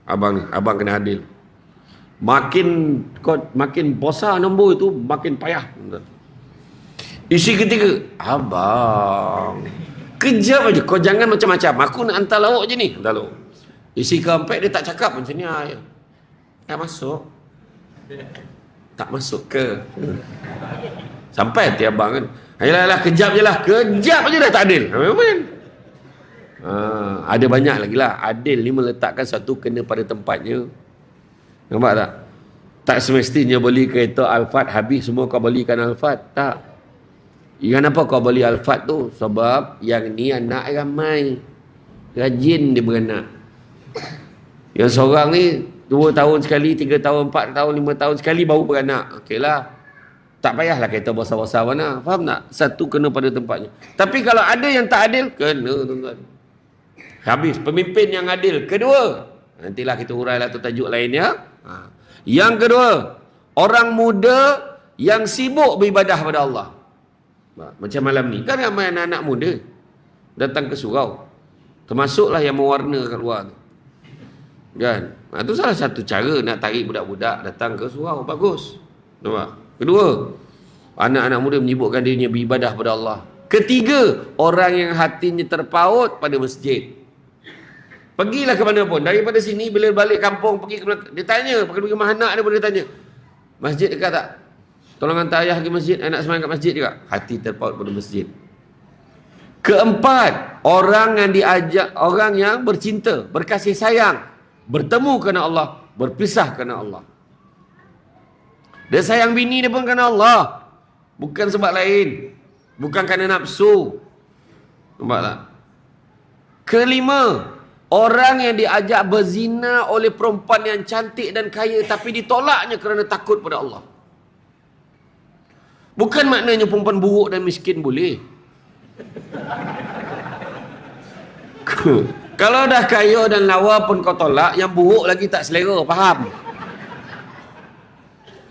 Abang kena adil. Makin bosan nombor itu, makin payah. Isteri ketiga, abang kejap aja, kau jangan macam-macam, aku nak hantar lauk je ni, hantar lauk. Isteri keempat dia tak cakap macam ni, tak masuk. Tak masuk ke? Sampai hati abang kan, ayolah kejap je lah, kejap je dah tak adil. Ada banyak lagi lah. Adil ni meletakkan satu kena pada tempatnya. Nampak tak? Tak semestinya beli kereta Alphard habis semua kau belikan Alphard. Tak. Kenapa kau beli Alphard tu? Sebab yang ni anak ramai, rajin dia beranak. Yang seorang ni 2 tahun sekali, 3 tahun, 4 tahun, 5 tahun sekali baru beranak. Okey lah, tak payahlah kereta besar-besar mana. Faham tak? Satu kena pada tempatnya. Tapi kalau ada yang tak adil, kena tuan-tuan. Habis pemimpin yang adil. Kedua, nantilah kita urailah tu tajuk lainnya. Yang kedua, orang muda yang sibuk beribadah pada Allah. Macam malam ni, kan ramai anak-anak muda datang ke surau. Termasuklah yang mewarna kat luar tu. Kan? Itu salah satu cara nak tarik budak-budak datang ke surau. Bagus. Nampak? Kedua, anak-anak muda menyibukkan dirinya beribadah pada Allah. Ketiga, orang yang hatinya terpaut pada masjid. Pergilah ke mana pun. Daripada sini, bila balik kampung, pergi ke mana, dia tanya, pergi rumah anak dia pun dia tanya, masjid dekat tak? Tolong hantar ayah ke masjid, anak semayang kat masjid juga. Hati terpaut pada masjid. Keempat, orang yang diajak, orang yang bercinta, berkasih sayang, bertemu kerana Allah, berpisah kerana Allah. Dia sayang bini dia pun kerana Allah, bukan sebab lain, bukan kerana nafsu. Nampak tak? Kelima, orang yang diajak berzina oleh perempuan yang cantik dan kaya tapi ditolaknya kerana takut pada Allah. Bukan maknanya perempuan buruk dan miskin boleh. Kalau dah kaya dan lawa pun kau tolak, yang buruk lagi tak selera, faham?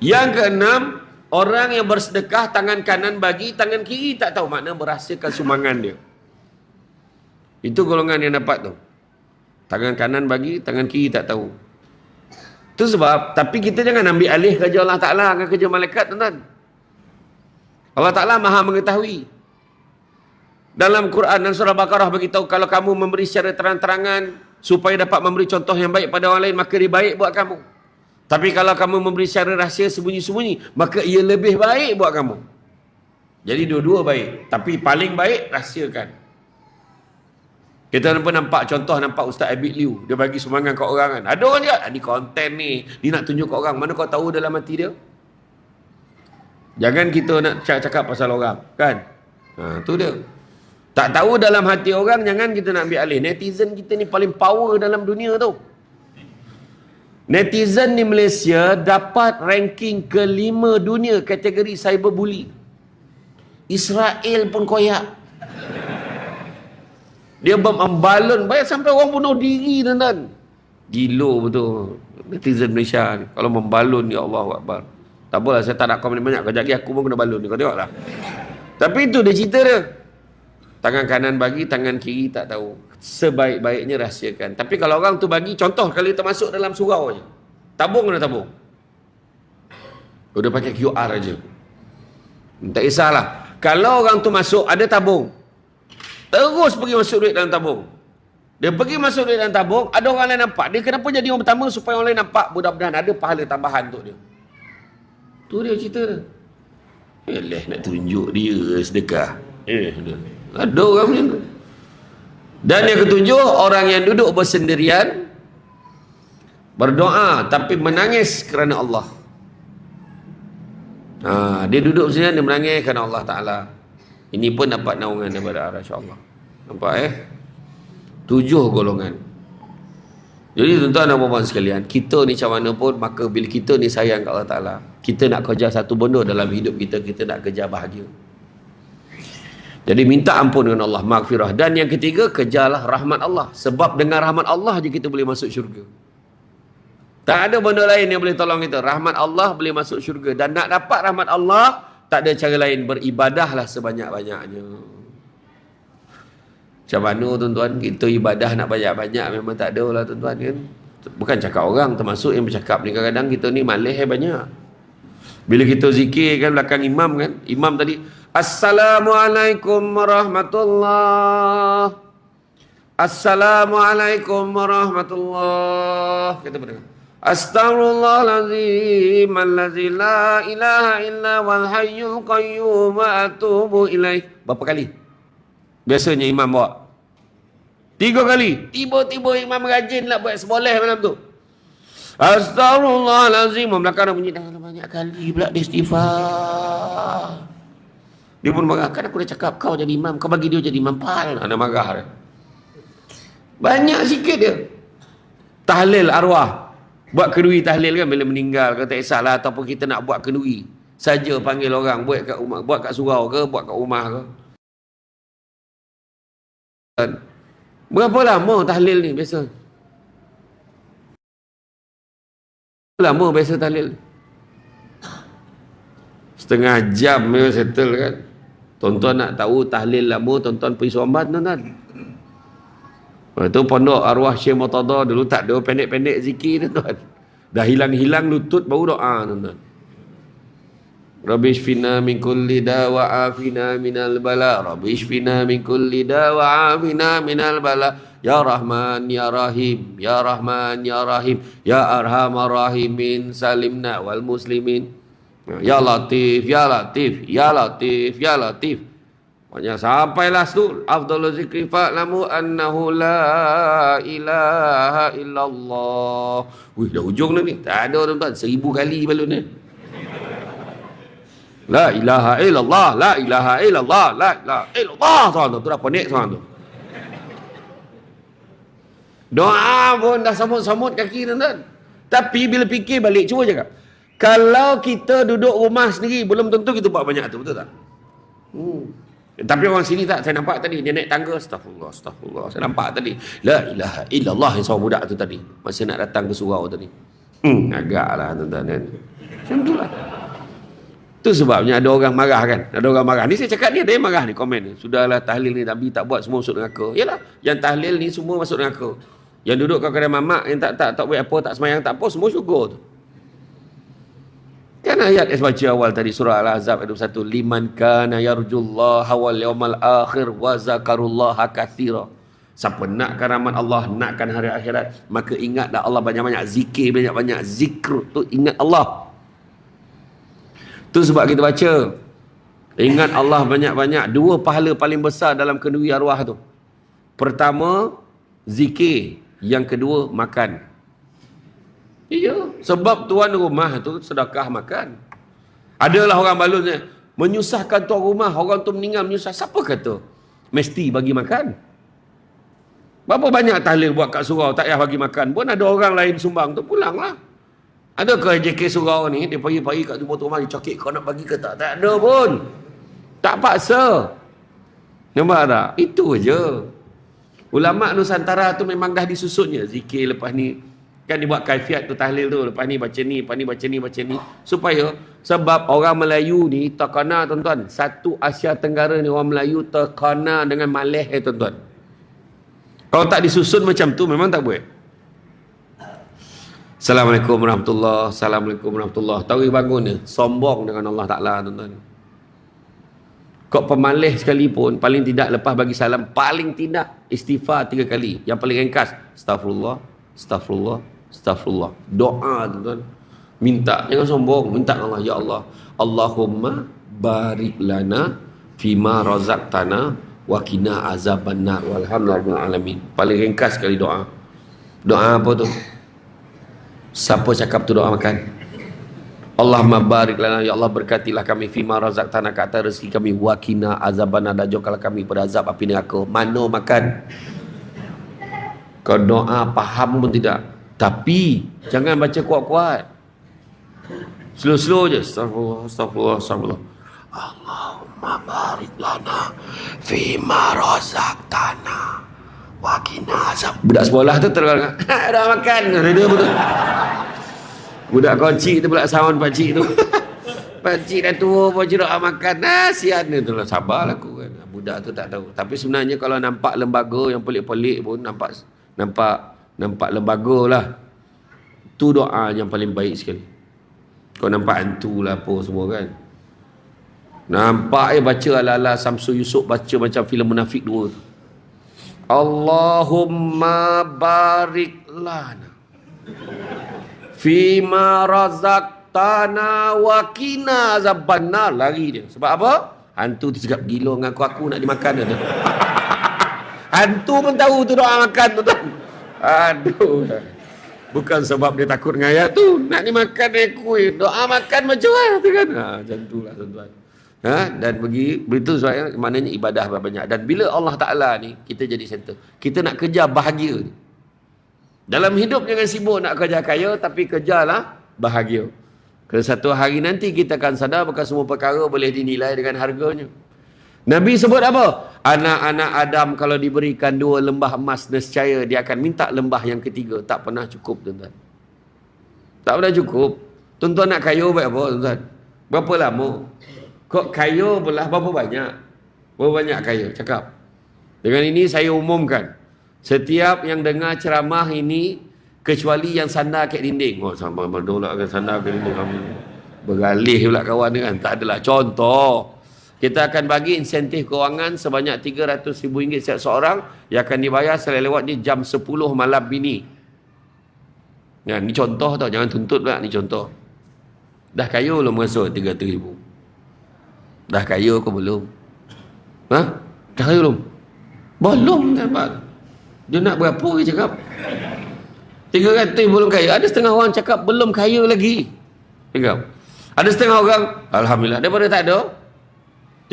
Yang keenam, orang yang bersedekah tangan kanan bagi, tangan kiri tak tahu, makna berhasilkan sumbangan dia. Itu golongan yang dapat tu. Tangan kanan bagi, tangan kiri tak tahu. Itu sebab, tapi kita jangan ambil alih kerja Allah Ta'ala dengan kerja malaikat, tuan-tuan. Allah Ta'ala maha mengetahui. Dalam Quran dan surah Baqarah beritahu, kalau kamu memberi secara terang-terangan supaya dapat memberi contoh yang baik pada orang lain, maka dia baik buat kamu. Tapi kalau kamu memberi secara rahsia sembunyi-sembunyi, maka ia lebih baik buat kamu. Jadi dua-dua baik, tapi paling baik rahsiakan. Kita nampak contoh, nampak Ustaz Abid Liu, dia bagi sumbangan ke orang kan. Ada orang cakap, ni konten ni, dia nak tunjuk ke orang. Mana kau tahu dalam hati dia? Jangan kita nak cakap pasal orang, kan? Tu dia. Tak tahu dalam hati orang, jangan kita nak ambil alih. Netizen kita ni paling power dalam dunia tu. Netizen di Malaysia dapat ranking ke-5 dunia kategori cyberbully. Israel pun koyak. Dia membalon, banyak sampai orang bunuh diri, tuan-tuan. Gila betul netizen Malaysia ni. Kalau membalon, ya Allah Akbar. Tak apalah, saya tak nak komen banyak. Kejap lagi aku pun kena balon ni, kau tengok lah. Tapi itu dia cerita dia. Tangan kanan bagi, tangan kiri tak tahu. Sebaik-baiknya rahsiakan. Tapi kalau orang tu bagi, contoh kalau termasuk dalam surau je. Tabung kena tabung. Udah pakai QR aja. Tak kisahlah. Kalau orang tu masuk, ada tabung. Terus pergi masuk duit dalam tabung. Dia pergi masuk duit dalam tabung, ada orang lain nampak. Dia kenapa jadi orang pertama supaya orang lain nampak? Mudah-mudahan ada pahala tambahan untuk dia. Tu dia cerita dia. Nak tunjuk dia sedekah. Ada orang macam tu. Dan yang ketujuh, orang yang duduk bersendirian, berdoa tapi menangis kerana Allah. Dia duduk bersendirian, dia menangis kerana Allah Ta'ala. Ini pun dapat naungan daripada arah Allah. Nampak 7 golongan. Jadi tuan-tuan dan puan-puan sekalian, kita ni macam mana pun, maka bila kita ni sayang kat Allah Ta'ala, kita nak kejar satu benda dalam hidup kita, kita nak kejar bahagia. Jadi minta ampun dengan Allah, maghfirah. Dan yang ketiga, kejarlah rahmat Allah. Sebab dengan rahmat Allah je kita boleh masuk syurga. Tak ada benda lain yang boleh tolong kita. Rahmat Allah boleh masuk syurga. Dan nak dapat rahmat Allah, tak ada cara lain, beribadahlah sebanyak-banyaknya. Macam mana tuan-tuan, kita ibadah nak banyak-banyak memang tak ada lah tuan-tuan kan. Bukan cakap orang, termasuk yang bercakap ni, kadang-kadang kita ni malih banyak. Bila kita zikir kan belakang imam kan, imam tadi Assalamualaikum warahmatullahi, Assalamualaikum warahmatullahi, kita berdengar Astaghfirullahaladzim allazi la ilaha illa wal hayyul qayyum wa atubu ilaih. Berapa kali biasanya imam bawa? 3 kali. Tiba-tiba imam rajin lah buat seboleh malam tu. Astaghfirullahaladzim. Belakang dah bunyi dah banyak kali pula dia istighfar. Dia pun marah, kan aku dah cakap kau jadi imam, kau bagi dia jadi imam. Pal, ada marah dia. Banyak sikit dia. Tahlil arwah. Buat kenduri tahlil kan bila meninggal ke, tak kisahlah, ataupun kita nak buat kenduri saja panggil orang buat kat rumah, buat kat surau ke, buat kat rumah ke. Berapa lama tahlil ni biasa? Lama biasa tahlil? Setengah jam memang settle kan. Tuan-tuan nak tahu tahlil lama, tuan-tuan pergi Suamban tuan-tuan. Lepas tu pondok arwah Syekh Murtada dulu tak ada pendek-pendek zikir tuan-tuan. Dah hilang-hilang lutut baru doa tuan-tuan. Rabbi shfina min kulli da wa afina minal bala. Rabbi shfina min kulli da wa afina minal bala. Ya Rahman ya Rahim, Ya Rahman ya Rahim, Ya Arhamar Rahimin, salimna wal muslimin. Ya Latif, Ya Latif, Ya Latif, Ya Latif. Pokoknya sampailah situ. Afdalul zikri fa'lamu annahu la ilaha illallah. Wih, dah ujung dah ni. Tak ada tuan-tuan, 1000 kali balun ni. La ilaha illallah, la ilaha illallah, la ilaha illallah. Tuan-tuan, tu dah penik tuan-tuan tu. Doa pun dah samut-samut kaki tuan-tuan. Tapi bila fikir balik, cuba cakap. Kalau kita duduk rumah sendiri, belum tentu kita buat banyak tu, betul tak? Tapi orang sini tak, saya nampak tadi, dia naik tangga, astagfirullah, astagfirullah. Saya nampak tadi, la ilaha illallah yang seorang budak tu tadi. Masa nak datang ke surau tadi. Agaklah tuan-tuan kan. Macam tu lah. Tu sebabnya ada orang marah kan. Ada orang marah. Ni saya cakap ni, ada yang marah ni, komen ni. Sudahlah tahlil ni, Nabi tak buat, semua masuk neraka. Yalah, yang tahlil ni semua masuk neraka. Yang duduk kat kedai mamak, yang tak buat apa, tak semayang, tak apa, semua syurga tu. Kan ayat yang baca awal tadi, surah Al-Ahzab ayat 21. Liman kana yarjullaha wal yawmal akhir wa zakarullaha katsira. Siapa nakkan rahmat Allah, nakkan hari akhirat, maka ingatlah Allah banyak-banyak zikir, banyak-banyak zikr tu, ingat Allah. Tu sebab kita baca ingat Allah banyak-banyak. 2 pahala paling besar dalam kenduri arwah tu. Pertama, zikir. Yang kedua, makan. Iya, sebab tuan rumah tu sedekah makan. Adalah orang balunnya menyusahkan tuan rumah, orang tu meninggal menyusah. Siapa kata mesti bagi makan? Berapa banyak tahlil buat kat surau, tak payah bagi makan pun ada orang lain sumbang tu, pulanglah. Adakah JK surau ni, dia pagi-pagi kat tubuh rumah, dia cakap kau nak bagi ke tak? Tak ada pun. Tak paksa. Nampak tak? Itu je. Ulama Nusantara tu memang dah disusutnya. Zikir lepas ni Kan dibuat kaifiat tu tahlil tu. Lepas ni baca ni, lepas ni baca ni, baca ni. Supaya, sebab orang Melayu ni terkena tuan-tuan. Satu Asia Tenggara ni orang Melayu terkena dengan malih tuan-tuan. Kalau tak disusun macam tu memang tak boleh. Assalamualaikum warahmatullahi. Assalamualaikum warahmatullahi. Tahu bangun ni. Sombong dengan Allah Ta'ala tuan-tuan. Kok pemalih sekalipun, paling tidak lepas bagi salam, paling tidak istighfar 3 kali. Yang paling ringkas, astagfirullah, astagfirullah, astagfirullah. Doa tuan-tuan. Minta, jangan sombong. Minta Allah, ya Allah. Allahumma barik lana fima razaqtana wa qina azabannar walhamdulillahil alamin. Paling ringkas sekali doa. Doa apa tu? Siapa cakap tu doa makan? Allahumma barik lana, ya Allah berkatilah kami fima razaqtana, kata rezeki kami, wa qina azabannar, dan jauhkanlah kami pada azab api neraka. Mana makan? Kau doa faham pun tidak. Tapi jangan baca kuat-kuat. Slow-slow je. Astagfirullah, astagfirullah, astagfirullah. Allahumma barik lana fima razaqtana wa qina azab. Budak sekolah tu terus dah makan. Dia betul. Budak kocik tu pula sawan pakcik tu. Pakcik dah tua pun doa makan. Sian dia tu lah. Sabarlah aku kan. Budak tu tak tahu. Tapi sebenarnya kalau nampak lembaga yang pelik-pelik pun nampak lembaga lah. Tu doa yang paling baik sekali. Kau nampak hantu lah apa semua kan. Nampak baca ala-ala Samsul Yusuf baca macam filem Munafik 2 tu. Allahumma barik lana fima razaqtana wa qina azabannar. Lari dia. Sebab apa? Hantu tu cakap gila dengan aku nak dimakan dia. Hantu pun tahu tu doa makan tu. Aduh. Bukan sebab dia takut dengan ayat tu. Nak dimakan aku. Doa makan macam mana tu kan? Macam tu lah tuan-tuan. Dan begitu sebabnya maknanya ibadah banyak. Dan bila Allah Ta'ala ni kita jadi center. Kita nak kejar bahagia ni. Dalam hidup jangan sibuk nak kerja kaya, tapi kerjalah bahagia. Kerana satu hari nanti kita akan sadar bukan semua perkara boleh dinilai dengan harganya. Nabi sebut apa? Anak-anak Adam kalau diberikan 2 lembah emas, nescaya dia akan minta lembah yang ketiga. Tak pernah cukup tuan-tuan. Tak pernah cukup. Tuan-tuan nak kaya buat apa tuan-tuan? Berapa lama? Kok kaya pula berapa banyak? Berapa banyak kaya? Cakap. Dengan ini saya umumkan. Setiap yang dengar ceramah ini, kecuali yang sandar kat dinding. Oh, sama berdolak kan sandar kat dinding. Beralih pula kawan ni kan. Tak adalah. Contoh, kita akan bagi insentif kewangan sebanyak RM300,000 setiap seorang yang akan dibayar selain lewat ni jam 10 malam ini. Ya, ni contoh tau. Jangan tuntut pula. Ni contoh. Dah kaya belum masuk RM300,000? Dah kaya ke belum? Dah kaya belum? Belum dapat. Dia nak berapa dia cakap? 300 belum kaya. Ada setengah orang cakap belum kaya lagi. Cakap. Ada setengah orang, alhamdulillah, daripada tak ada,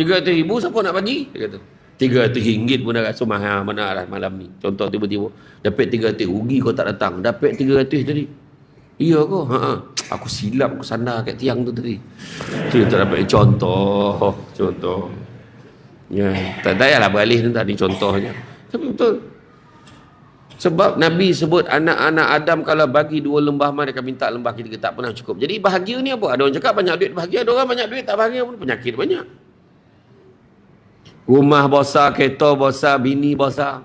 300,000 siapa nak bagi? Dia kata. RM300 pun dah rasa mahal mana lah malam ni. Contoh tiba-tiba dapat 300, rugi kau tak datang. Dapat 300 tadi. Iya kau? Aku silap, aku sandar kat tiang tu tadi. Tu tak dapat contoh. Ya, tak payahlah beralih tu tadi contohnya. Tapi betul. Sebab Nabi sebut anak-anak Adam kalau bagi 2 lembah emas dia akan minta lembah ketiga, tak pernah cukup. Jadi bahagia ni apa? Ada orang cakap banyak duit bahagia, ada orang banyak duit tak bahagia pun, penyakit banyak. Rumah besar, kereta besar, bini besar,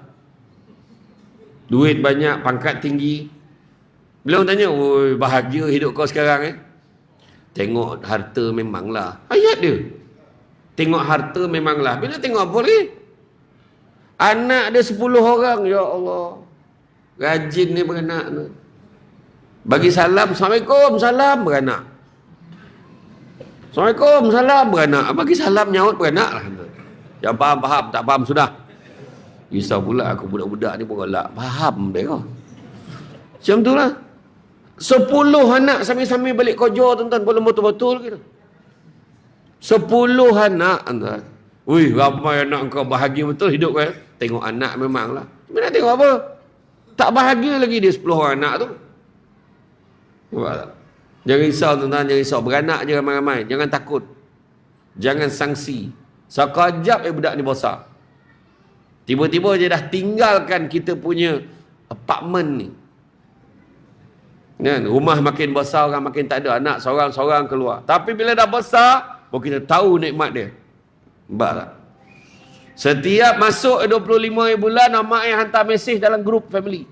duit banyak, pangkat tinggi. Bila orang tanya, oi bahagia hidup kau sekarang Tengok harta memanglah. Ayat dia. Tengok harta memanglah. Bila tengok apa lagi? Anak dia 10 orang, ya Allah. Rajin ni beranak tu. Bagi salam, Assalamualaikum, salam beranak. Assalamualaikum, salam beranak. Bagi salam nyaut beranak lah. Yang faham, tak faham sudah. Risau pula aku budak-budak ni pun galak. Faham mereka. Macam tu lah. 10 anak sambil-sambil balik kerja tuan-tuan. Belum betul-betul gitu. 10 anak tuan-tuan. Wih, ramai anak kau bahagia betul hidup kau. Tengok anak memang lah. Tapi nak tengok apa? Tak bahagia lagi dia 10 orang anak tu. Nampak tak? Jangan risau tuan-tuan, jangan risau. Beranak je ramai-ramai. Jangan takut. Jangan sangsi. Sekejap budak ni besar. Tiba-tiba dia dah tinggalkan kita punya apartmen ni. Kan? Rumah makin besar, orang makin tak ada anak, seorang-seorang keluar. Tapi bila dah besar, baru kita tahu nikmat dia. Nampak tak? Setiap masuk 25 bulan, mak yang hantar mesej dalam grup family.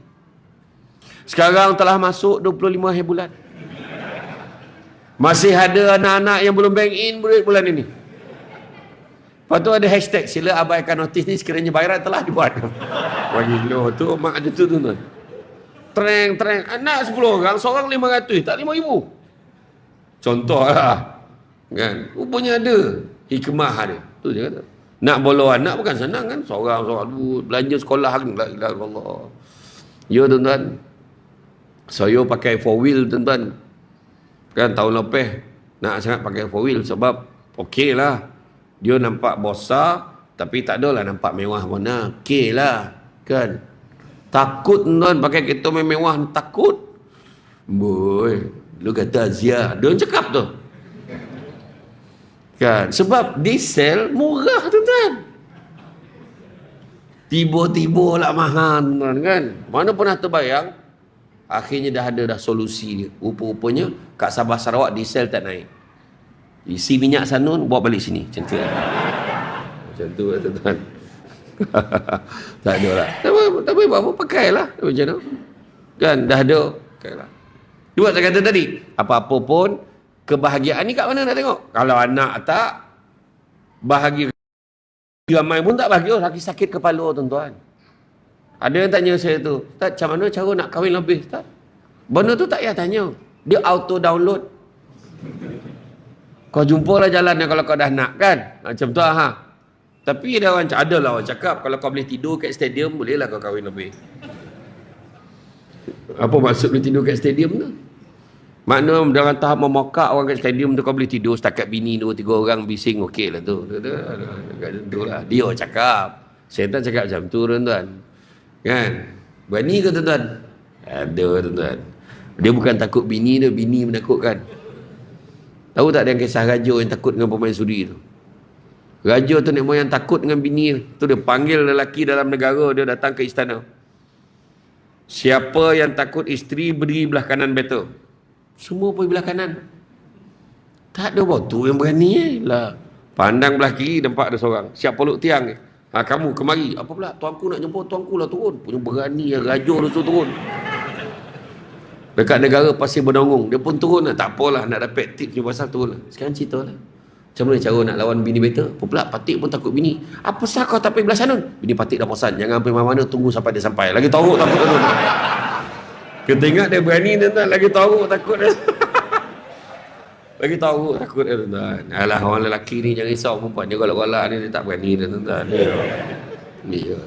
Sekarang telah masuk 25 bulan. Masih ada anak-anak yang belum bank in bulan ini. Lepas tu ada hashtag, sila abaikan notis ni sekiranya bayaran telah dibuat. Wah gila tu, mak ada tu tuan. Treng. Anak 10 orang, seorang 500, tak 5,000. Contoh lah. Kan? Rupanya ada hikmah dia. Tu je kata. Nak bolo anak bukan senang kan. Seorang belanja sekolah kan. La ilaha illallah. Ya tuan-tuan. Saya pakai 4 wheel tuan-tuan. Kan tahun lepas nak sangat pakai 4 wheel sebab okey lah. Dia nampak besar tapi tak adalah nampak mewah mana. Okey lah. Kan. Takut tuan pakai kereta mewah takut. Boy, lu kata Azia. Dia cakap tu. Kan, sebab diesel murah tuan-tuan. Tiba-tiba lah mahal tuan kan. Mana pernah terbayang akhirnya dah ada solusi dia. Rupa-rupanya kat Sabah Sarawak diesel tak naik. Isi minyak sanun bawa balik sini. Macam tu lah. Macam tu lah tuan-tuan. Tak ada lah. Tapi apa pakailah macam tu. Kan dah ada. Pakailah. Juga saya kata tadi, apa-apa pun kebahagiaan ni kat mana nak tengok? Kalau anak tak bahagia, ramai pun tak bahagia, lagi sakit kepala tuan-tuan. Ada yang tanya saya tu, Ustaz, macam mana cara nak kahwin lebih, Ustaz? Benda tu tak payah tanya. Dia auto download. Kau jumpalah jalannya kalau kau dah nak kan? Macam tu ha. Tapi ada lah orang cakap, kalau kau boleh tidur kat stadium, bolehlah kau kahwin lebih. Apa maksud boleh tidur kat stadium tu? Makna dalam tahap memokak orang kat stadium tu kau boleh tidur setakat bini 2-3 orang bising okey lah tu. Tentulah. Dia cakap. Saya tak cakap macam tu tuan-tuan. Kan? Berani ke tuan-tuan? Ada tuan-tuan. Dia bukan takut bini dia, bini menakutkan. Tahu tak ada yang kisah raja yang takut dengan pemain sudi tu? Raja tu nek moyang takut dengan bini tu, dia panggil lelaki dalam negara dia datang ke istana. Siapa yang takut isteri berdiri belah kanan betul. Semua pergi belah kanan. Tak ada batu yang berani lah. Pandang belah kiri nampak ada seorang. Siap peluk tiang. Ha, kamu kemari. Apa pula? Tuanku nak jumpa tuanku lah turun. Punya berani yang raja tu suruh turun. Dekat negara Pasir Benongung. Dia pun turun lah. Tak apalah nak dapat tips ni pasal turun lah. Sekarang cerita lah. Macam mana cara nak lawan bini better? Apa pula? Patik pun takut bini. Apa sah kau tak pergi belah sana? Bini patik dah bosan. Jangan pergi mana-mana. Tunggu sampai dia sampai. Lagi tahu takut tu. Kita ingat dia berani tuan-tuan. Lagi tahu takut dia. Lagi tahu takut dia tuan-tuan. Alah orang lelaki ni jangan risau perempuan. Dia golak-golak ni dia tak berani dia tuan-tuan. Dia.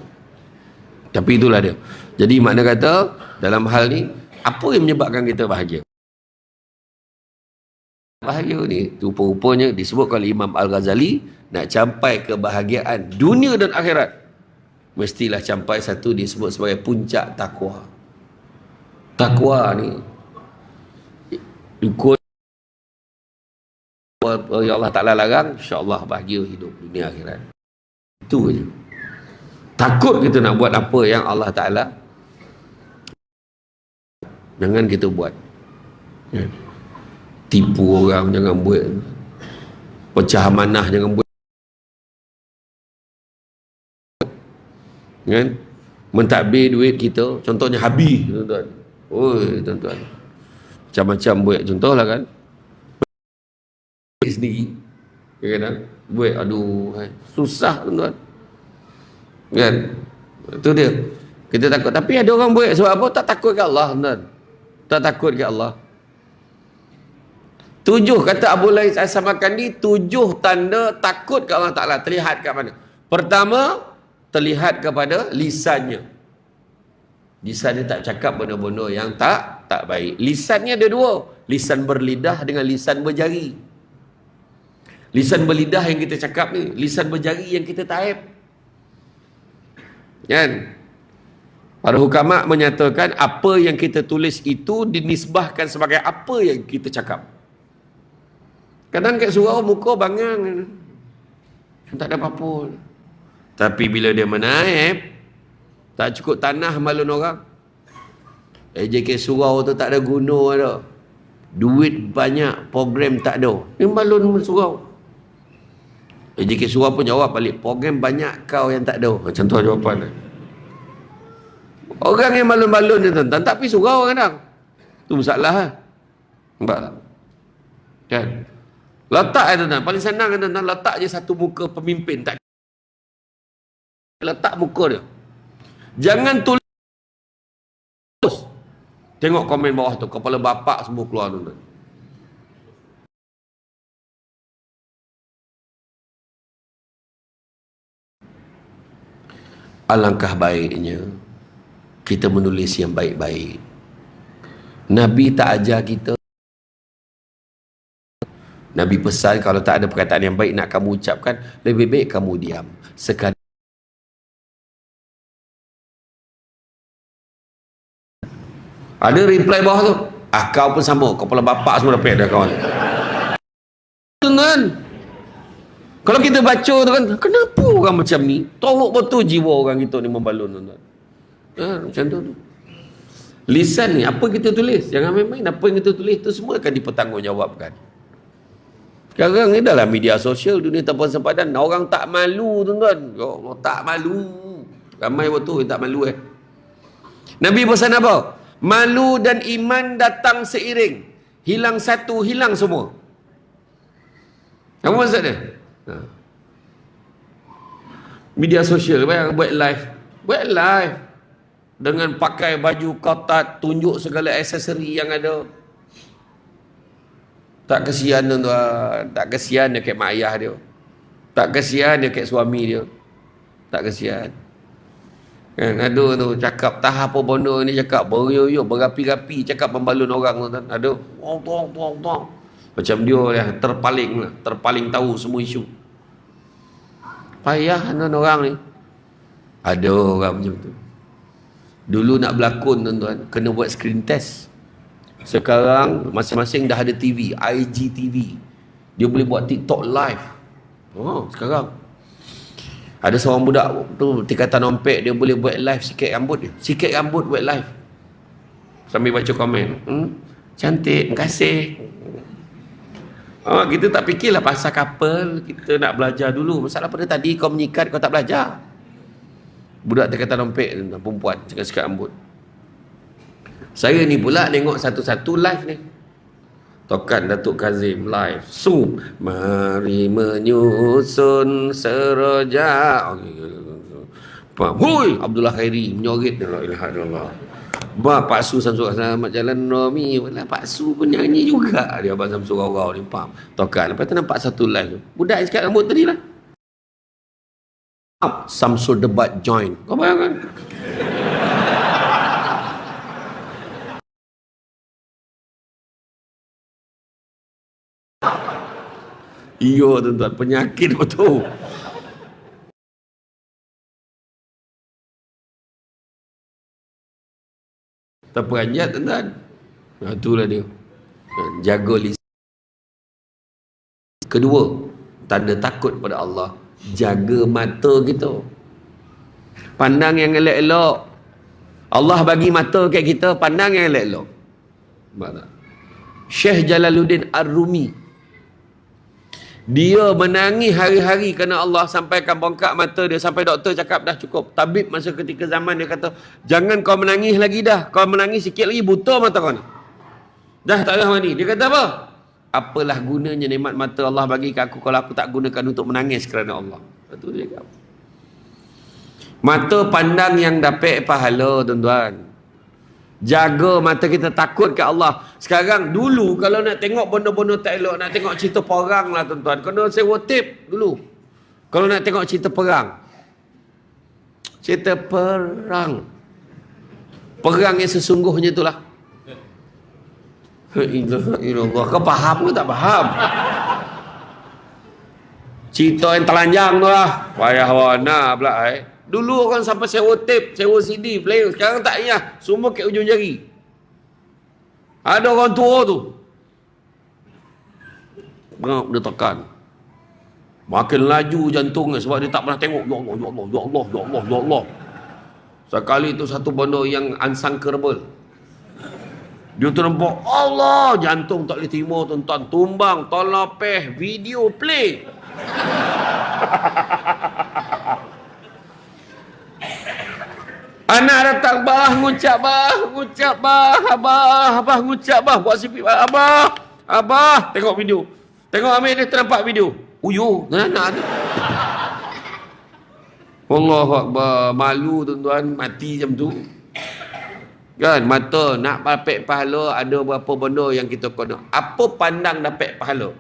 Tapi itulah dia. Jadi makna kata dalam hal ni apa yang menyebabkan kita bahagia? Bahagia ni rupa-rupanya disebut oleh Imam Al-Ghazali, nak capai kebahagiaan dunia dan akhirat mestilah capai satu disebut sebagai puncak takwa. Takwa ni ikut ya Allah Ta'ala larang, insya-Allah bahagia hidup dunia akhirat. Itu je. Takut kita nak buat apa yang Allah Ta'ala jangan kita buat. Tipu orang jangan buat. Pecah amanah jangan buat. Kan? Mentadbir duit kita, contohnya habis tuan-tuan. Oi tuan-tuan. Macam-macam buat contohlah kan. Sendiri. Kadang buat aduh susah tuan-tuan. Kan? Itu dia. Kita takut. Tapi ada orang buat sebab apa? Tak takut ke Allah tuan-tuan. Tak takut ke Allah. 7 kata Abu Lais As-Samarkandi, 7 tanda takut ke Allah Ta'ala. Terlihat kat mana? Pertama, terlihat kepada lisannya. Lisannya tak cakap benda-benda yang tak baik. Lisannya ada 2. Lisan berlidah dengan lisan berjari. Lisan berlidah yang kita cakap ni. Lisan berjari yang kita taib. Kan? Para hukama menyatakan apa yang kita tulis itu dinisbahkan sebagai apa yang kita cakap. Kadang kat surau muka bangang. Tak ada apa-apa. Tapi bila dia menaib, tak cukup tanah malun orang. AJK surau tu tak ada guna dah. Duit banyak, program tak ada. Ni balon surau. AJK surau pun jawab balik, program banyak kau yang tak ada. Macam tu jawapan dia. Orang yang balon-balon dia tuan-tuan tak pergi surau kadang. Tu masalah lah. Nampak tak? Kan? Letak ya tuan-tuan. Paling senang kan tuan-tuan. Letak je satu muka pemimpin. Tak letak muka dia. Jangan tulis. Tengok komen bawah tu. Kepala bapak semua keluar tuan-tuan. Alangkah baiknya kita menulis yang baik-baik. Nabi tak ajar kita. Nabi pesan kalau tak ada perkataan yang baik nak kamu ucapkan, lebih baik kamu diam. Sekadar ada reply bawah tu, kau pun sama, kepala bapak semua dapat dah kawan. Tuan, kalau kita baca tu kan, kenapa orang macam ni? Tolok betul jiwa orang kita ni membalun tuan. Macam tu. Lisan ni, apa kita tulis? Jangan main-main, apa yang kita tulis tu semua akan dipertanggungjawabkan. Sekarang ni dalam media sosial, dunia tanpa sempadan, orang tak malu tuan-tuan. Ya Allah, tak malu. Ramai betul yang tak malu Nabi pesan apa? Malu dan iman datang seiring. Hilang satu, hilang semua. Apa maksud dia? Media sosial, buat live. Buat live. Dengan pakai baju kotak, tunjuk segala aksesori yang ada. Tak kesian tuan-tuan. Tak kesian dia kat mak ayah dia. Tak kesian dia kat suami dia. Tak kesian. Kan ada tu cakap tah apa benda ni, cakap berapi-api, berapi-api, cakap membalun orang tu kan. Ada tong. Macam dia terpaling tahu semua isu. Payah orang ni. Ada orang macam tu. Dulu nak berlakon tuan-tuan, kena buat screen test. Sekarang masing-masing dah ada TV, IGTV. Dia boleh buat TikTok live. Sekarang ada seorang budak tu tingkatan ompek, dia boleh buat live sikit rambut dia. Sikit rambut buat live. Sambil baca komen. Cantik, terima kasih. Kita tak fikirlah pasal couple, kita nak belajar dulu. Masalah pada tadi kau menyikat, kau tak belajar. Budak tingkatan ompek, perempuan, sikit rambut. Saya ni pula tengok satu-satu live ni. Tokan Datuk Kazim live. Mari menyusun seroja. Hui, Abdullah Khairi menyorit. La ilaha illallah. Pak Su Samsul Selamat Jalan Romi. Pak Su pun nyanyi juga. Dia Abang Samsul Rau ni, faham. Tokan. Lepas tu nampak satu live tu. Budak sikat rambut tadi lah. Samsul debat join. Kau bayangkan? Iya tuan-tuan, penyakit betul. Terperanjat tuan-tuan. Itulah dia. Jaga lisan. Kedua, tanda takut pada Allah. Jaga mata kita. Pandang yang elok-elok. Allah bagi mata kat kita, pandang yang elok-elok. Syekh Jalaluddin Ar-Rumi, dia menangis hari-hari kerana Allah sampaikan bongkak mata dia, sampai doktor cakap dah cukup. Tabib masa ketika zaman dia kata, jangan kau menangis lagi dah. Kau menangis sikit lagi buta mata kau ni. Dah tak ada mandi. Dia kata apa? Apalah gunanya nikmat mata Allah bagi ke aku kalau aku tak gunakan untuk menangis kerana Allah. Itu dia cakap. Mata pandang yang dapat pahala tuan-tuan. Jaga mata kita, takut ke Allah. Sekarang dulu kalau nak tengok benda-benda tak elok, nak tengok cerita perang lah tuan-tuan, kena sewa tape dulu. Kalau nak tengok cerita perang, cerita perang yang sesungguhnya itulah. Ilah, kau faham ke tak faham? Cerita yang telanjang tu lah. Payah warna pula Dulu orang sampai sewa tape, sewa CD, player. Sekarang tak payah. Semua kat ujung jari. Ada orang tua tu. Dia tekan. Makin laju jantungnya sebab dia tak pernah tengok. Ya Allah, ya Allah, ya Allah, ya Allah, ya Allah. Sekali tu satu benda yang unthinkable. Dia tu nampak, Allah, jantung tak boleh terima tuan-tuan. Tumbang, tolopeh, video play. Anak datang, bah, ngucap bah, abah, ngucap bah, buat sipit, abah, tengok video. Tengok Amir dia ternampak video. Uyo, anak tu. Allahu Akbar, malu tuan-tuan, mati macam tu. Kan, mata nak dapat pahala, ada berapa benda yang kita kena. Apa pandang dapat pahala?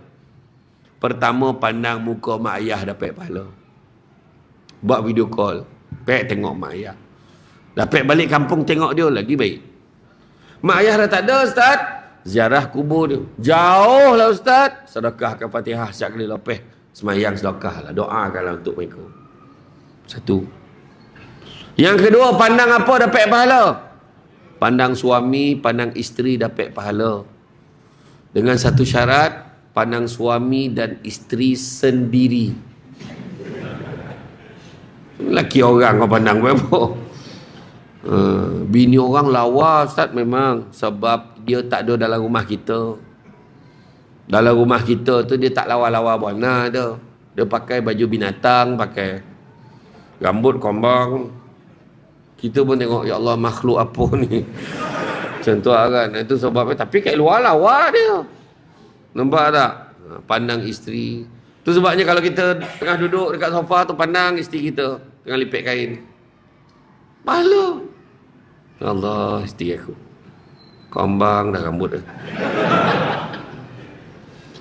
Pertama, pandang muka mak ayah dapat pahala. Buat video call, tengok mak ayah. Dapat balik kampung tengok dia, lagi baik. Mak ayah dah tak ada, Ustaz. Ziarah kubur dia. Jauh lah, Ustaz. Sedekahkan Fatihah setiap kali lepas. Semayang sedekah lah, doakanlah untuk mereka. Satu. Yang kedua, pandang apa dapat pahala? Pandang suami, pandang isteri dapat pahala. Dengan satu syarat, pandang suami dan isteri sendiri. Laki orang kau pandang berapa? Bini orang lawa, Ustaz, memang. Sebab dia tak ada dalam rumah kita. Dalam rumah kita tu dia tak lawa-lawa warna tu. Dia pakai baju binatang, pakai rambut kombang. Kita pun tengok, ya Allah, makhluk apa ni? Macam tu kan. Itu sebabnya. Tapi kat luar lawa dia. Nampak tak? Pandang isteri. Tu sebabnya kalau kita tengah duduk dekat sofa tu, pandang isteri kita tengah lipet kain. Pahala. Allah, isteri aku. Kombang dah rambut dia.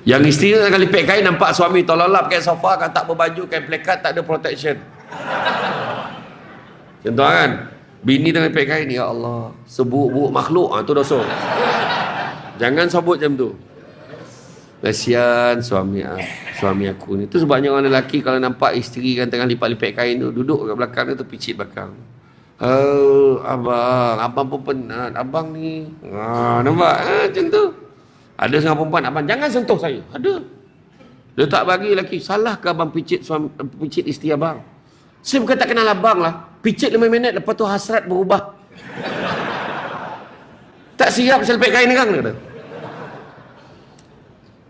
Yang isteri tengah lipet kain, nampak suami tololap kat sofa, kan tak berbaju, kan plekat, tak ada protection. Contoh kan, bini tengah lipet kain, ya Allah, seburuk-buruk makhluk, tu dosa. Jangan sebut macam tu. Kasihan suami aku ni. Tu sebabnya orang lelaki kalau nampak isteri kan tengah lipat-lipat kain tu, duduk kat belakang dia tu, picit belakang. Abang pun penat, abang ni. Nampak? Macam tu. Ada setengah perempuan, abang jangan sentuh saya. Ada. Dia tak bagi lelaki. Salah ke abang picit isteri abang? Saya bukan tak kenal abang lah. Picit 5 minit, lepas tu hasrat berubah. Tak siap saya lipet kain kan? Kata.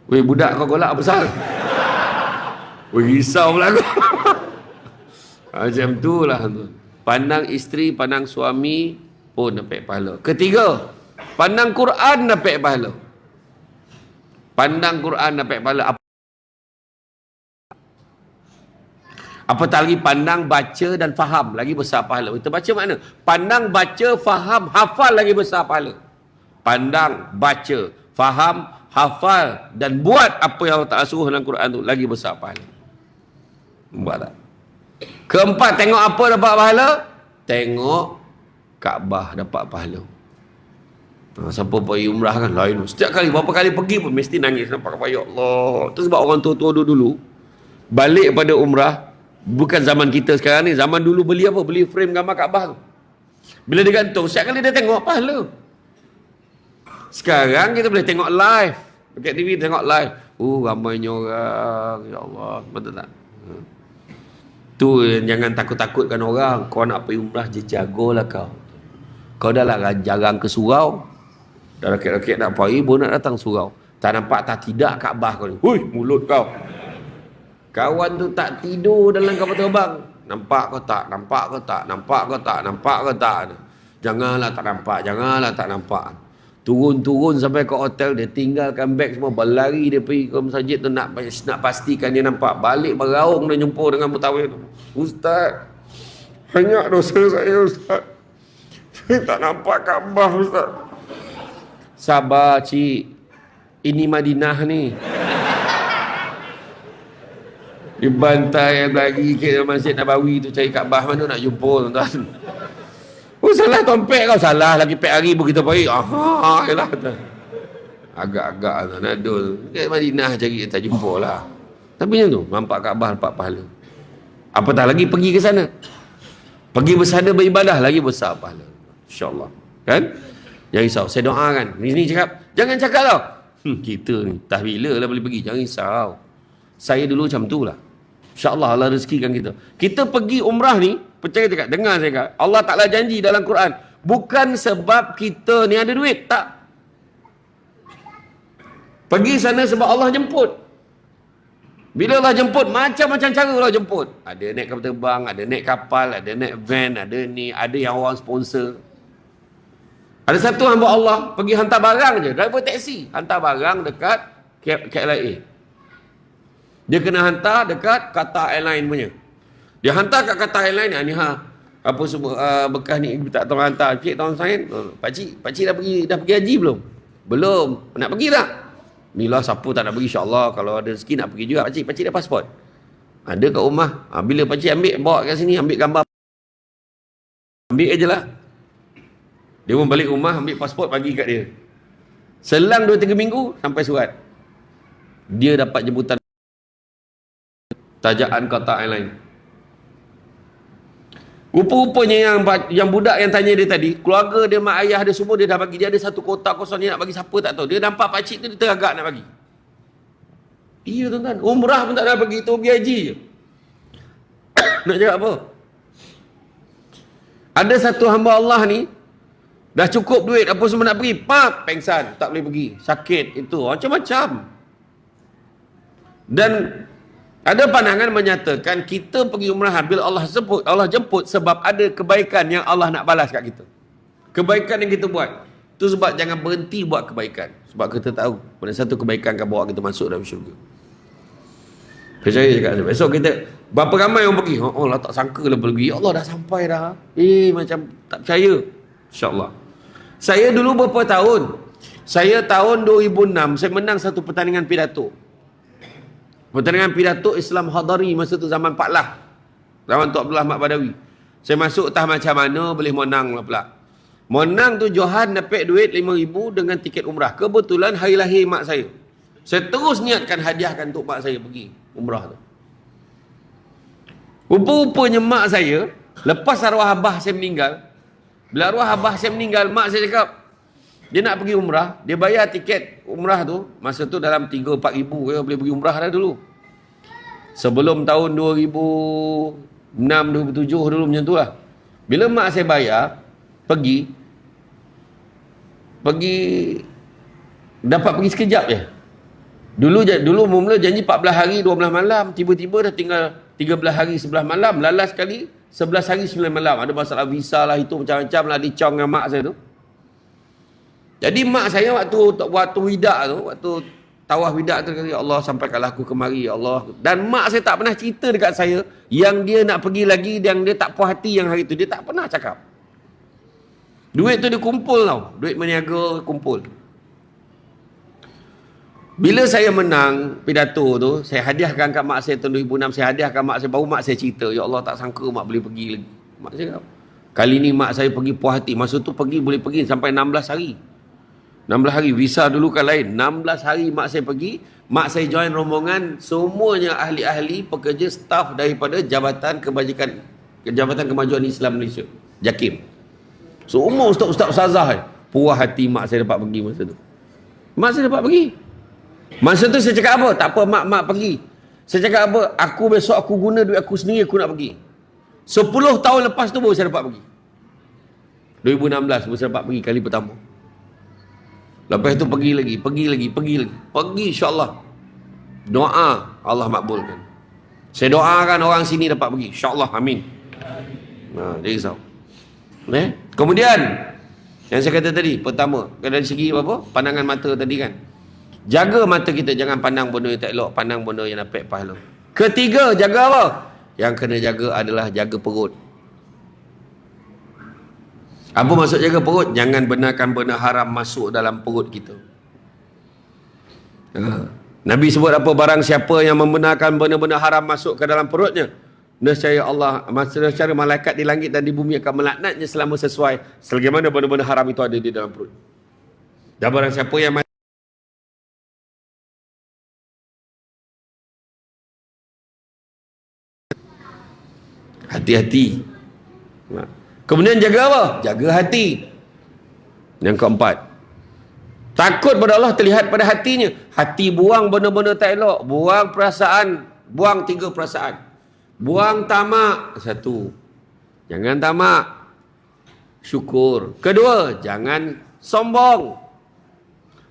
Weh, budak kau golak besar. Weh, risau pula aku. Macam tu lah. Pandang isteri, pandang suami pun dapat pahala. Ketiga, pandang Quran dapat pahala. Pandang Quran dapat pahala. Apatah lagi pandang, baca dan faham, lagi besar pahala. Kita baca mana? Pandang, baca, faham, hafal, lagi besar pahala. Pandang, baca, faham, hafal dan buat apa yang Allah Ta'ala suruh dalam Quran tu, lagi besar pahala. Buat tak? Keempat, tengok apa dapat pahala? Tengok Kaabah dapat pahala. Siapa pergi umrah kan lain. Setiap kali, berapa kali pergi pun mesti nangis. Nampak apa? Ya Allah. Itu sebab orang tua-tua dulu balik pada umrah. Bukan zaman kita sekarang ni. Zaman dulu beli apa? Beli frame gambar Kaabah tu. Bila dia gantung, setiap kali dia tengok pahala. Sekarang kita boleh tengok live. Dekat TV tengok live. Ramainya orang. Ya Allah. Betul tak? Tu jangan takut-takutkan orang. Kau nak pergi umrah je, jagalah kau. Kau dah lah jarang ke surau. Dah rakit-rakit nak pergi, baru nak datang surau. Tak nampak tak tidak Kaabah kau ni. Hui, mulut kau. Kawan tu tak tidur dalam kapal terbang. Nampak kau tak? Nampak kau tak? Nampak kau tak? Nampak kau tak? Janganlah tak nampak. Janganlah tak nampak. Turun-turun sampai ke hotel, dia tinggalkan beg semua, berlari dia pergi ke masjid tu nak pastikan dia nampak. Balik beraung dia jumpa dengan mutawif tu. Ustaz, banyak dosa saya Ustaz. Saya tak nampak Kaabah Ustaz. Sabar cik. Ini Madinah ni. Dibantai lagi ke Masjid Nabawi tu cari Kaabah, mana nak jumpa tuan-tuan. Salah tompek kau, salah lagi pek hari pun kita pergi. Yalah. Agak-agak nadul. Kat Madinah cari tak jumpa lah. Tapi macam tu, nampak Kaabah dapat pahala. Apatah lagi pergi ke sana. Pergi bersama beribadah lagi besar pahala. InsyaAllah. Kan? Jangan risau. Saya doakan. Ni cakap, jangan cakap tau. Kita ni, tak bila lah boleh pergi. Jangan risau. Saya dulu macam tu lah. InsyaAllah Allah rezekikan kita. Kita pergi umrah ni, percaya cakap, dengar saya cakap. Allah Ta'ala janji dalam Quran. Bukan sebab kita ni ada duit. Tak. Pergi sana sebab Allah jemput. Bila Allah jemput, macam-macam cara Allah jemput. Ada naik kapal terbang, ada naik kapal, ada naik van, ada ni, ada yang orang sponsor. Ada satu hamba Allah pergi hantar barang je, driver taksi, hantar barang dekat KLIA. Dia kena hantar dekat Qatar Airline punya. Dia hantar kat Qatar Airline ni, apa semua bekas ni tak tahu hantar. Cik tahun sain, pak cik dah pergi haji belum? Belum. Nak pergi tak? Inilah siapa tak nak pergi, insya-Allah kalau ada rezeki nak pergi juga. Pak cik dah pasport. Ada kat rumah. Bila pak cik ambil bawa kat sini, ambil gambar. Ambil ajalah. Dia pun balik rumah, ambil pasport, bagi kat dia. Selang 2-3 minggu, sampai surat. Dia dapat jemputan tajaan Qatar Airline. Rupa-rupanya yang budak yang tanya dia tadi, keluarga dia, mak ayah dia semua, dia dah bagi. Dia ada satu kotak kosong, dia nak bagi siapa tak tahu. Dia nampak pakcik tu, dia teragak nak bagi. Iya tuan-tuan, umrah pun tak nak pergi, tu pergi haji je. Nak cakap apa? Ada satu hamba Allah ni, dah cukup duit, apa semua nak pergi, pengsan, tak boleh pergi, sakit, itu, macam-macam. Dan ada pandangan menyatakan kita pergi umrah bila Allah jemput sebab ada kebaikan yang Allah nak balas kat kita. Kebaikan yang kita buat. Itu sebab jangan berhenti buat kebaikan. Sebab kita tahu pada satu kebaikan akan bawa kita masuk dalam syurga. Percaya cakap. Besok kita, berapa ramai orang pergi? Oh lah tak sangka lah pergi. Ya Allah dah sampai dah. Macam tak percaya. InsyaAllah. Saya dulu berapa tahun? Saya tahun 2006, saya menang satu pertandingan pidato. Pertandingan pidato Islam Hadari masa tu zaman Pak Lah. Zaman Tok Abdullah Mak Badawi. Saya masuk entah macam mana boleh menang lah pula. Menang tu Johan dapat duit 5,000 dengan tiket umrah. Kebetulan hari lahir mak saya. Saya terus niatkan hadiahkan untuk mak saya pergi umrah tu. Rupa-rupanya mak saya, lepas arwah abah saya meninggal, bila arwah abah saya meninggal, mak saya cakap, dia nak pergi umrah, dia bayar tiket umrah tu, masa tu dalam 3-4 ribu, ya, boleh pergi umrah dah dulu. Sebelum tahun 2006-2007 dulu macam tu lah. Bila mak saya bayar, pergi, dapat pergi sekejap je. Dulu mula janji 14 hari 12 malam, tiba-tiba dah tinggal 13 hari 11 malam, lalas sekali 11 hari 9 malam. Ada masalah visa lah, itu macam-macam lah, dicong dengan mak saya tu. Jadi mak saya waktu widak tu, waktu tawaf widak tu, ya Allah sampaikanlah aku kemari, ya Allah. Dan mak saya tak pernah cerita dekat saya yang dia nak pergi lagi, yang dia tak puas hati yang hari tu. Dia tak pernah cakap. Duit tu dia kumpul tau. Duit meniaga kumpul. Bila saya menang pidato tu, saya hadiahkan kat mak saya tahun 2006, saya hadiahkan mak saya, baru mak saya cerita, ya Allah tak sangka mak boleh pergi lagi. Mak saya cakap, kali ni mak saya pergi puas hati. Masa tu boleh pergi sampai 16 hari. 16 hari, visa dulu kan lain. 16 hari mak saya pergi, mak saya join rombongan, semuanya ahli-ahli, pekerja, staf daripada Jabatan Kemajuan Islam Malaysia, JAKIM. Semua ustaz-ustaz ustazah. Puas hati mak saya dapat pergi masa tu. Mak saya dapat pergi. Masa tu saya cakap apa? Tak apa mak pergi. Saya cakap apa? Aku besok aku guna duit aku sendiri, aku nak pergi. 10 tahun lepas tu baru saya dapat pergi. 2016 baru saya dapat pergi kali pertama. Lepas tu pergi lagi. Pergi insya-Allah. Doa Allah makbulkan. Saya doakan orang sini dapat pergi. InsyaAllah. Amin. Nah, dia risau. Kemudian yang saya kata tadi, pertama, dari segi apa? Pandangan mata tadi kan. Jaga mata kita, jangan pandang benda yang tak elok, pandang benda yang dapat pahala. Ketiga, jaga apa? Yang kena jaga adalah jaga perut. Apa maksud jaga perut? Jangan benarkan benda haram masuk dalam perut kita. Nabi sebut apa? Barang siapa yang membenarkan benda-benda haram masuk ke dalam perutnya, nescaya Allah, nescaya malaikat di langit dan di bumi akan melaknatnya selama sesuai sebagaimana benda-benda haram itu ada di dalam perut. Dan barang siapa yang hati-hati. Kemudian jaga apa? Jaga hati. Yang keempat, takut pada Allah terlihat pada hatinya. Hati buang benda-benda tak elok, buang perasaan, buang 3 perasaan. Buang tamak, 1. Jangan tamak. Syukur. Kedua, jangan sombong.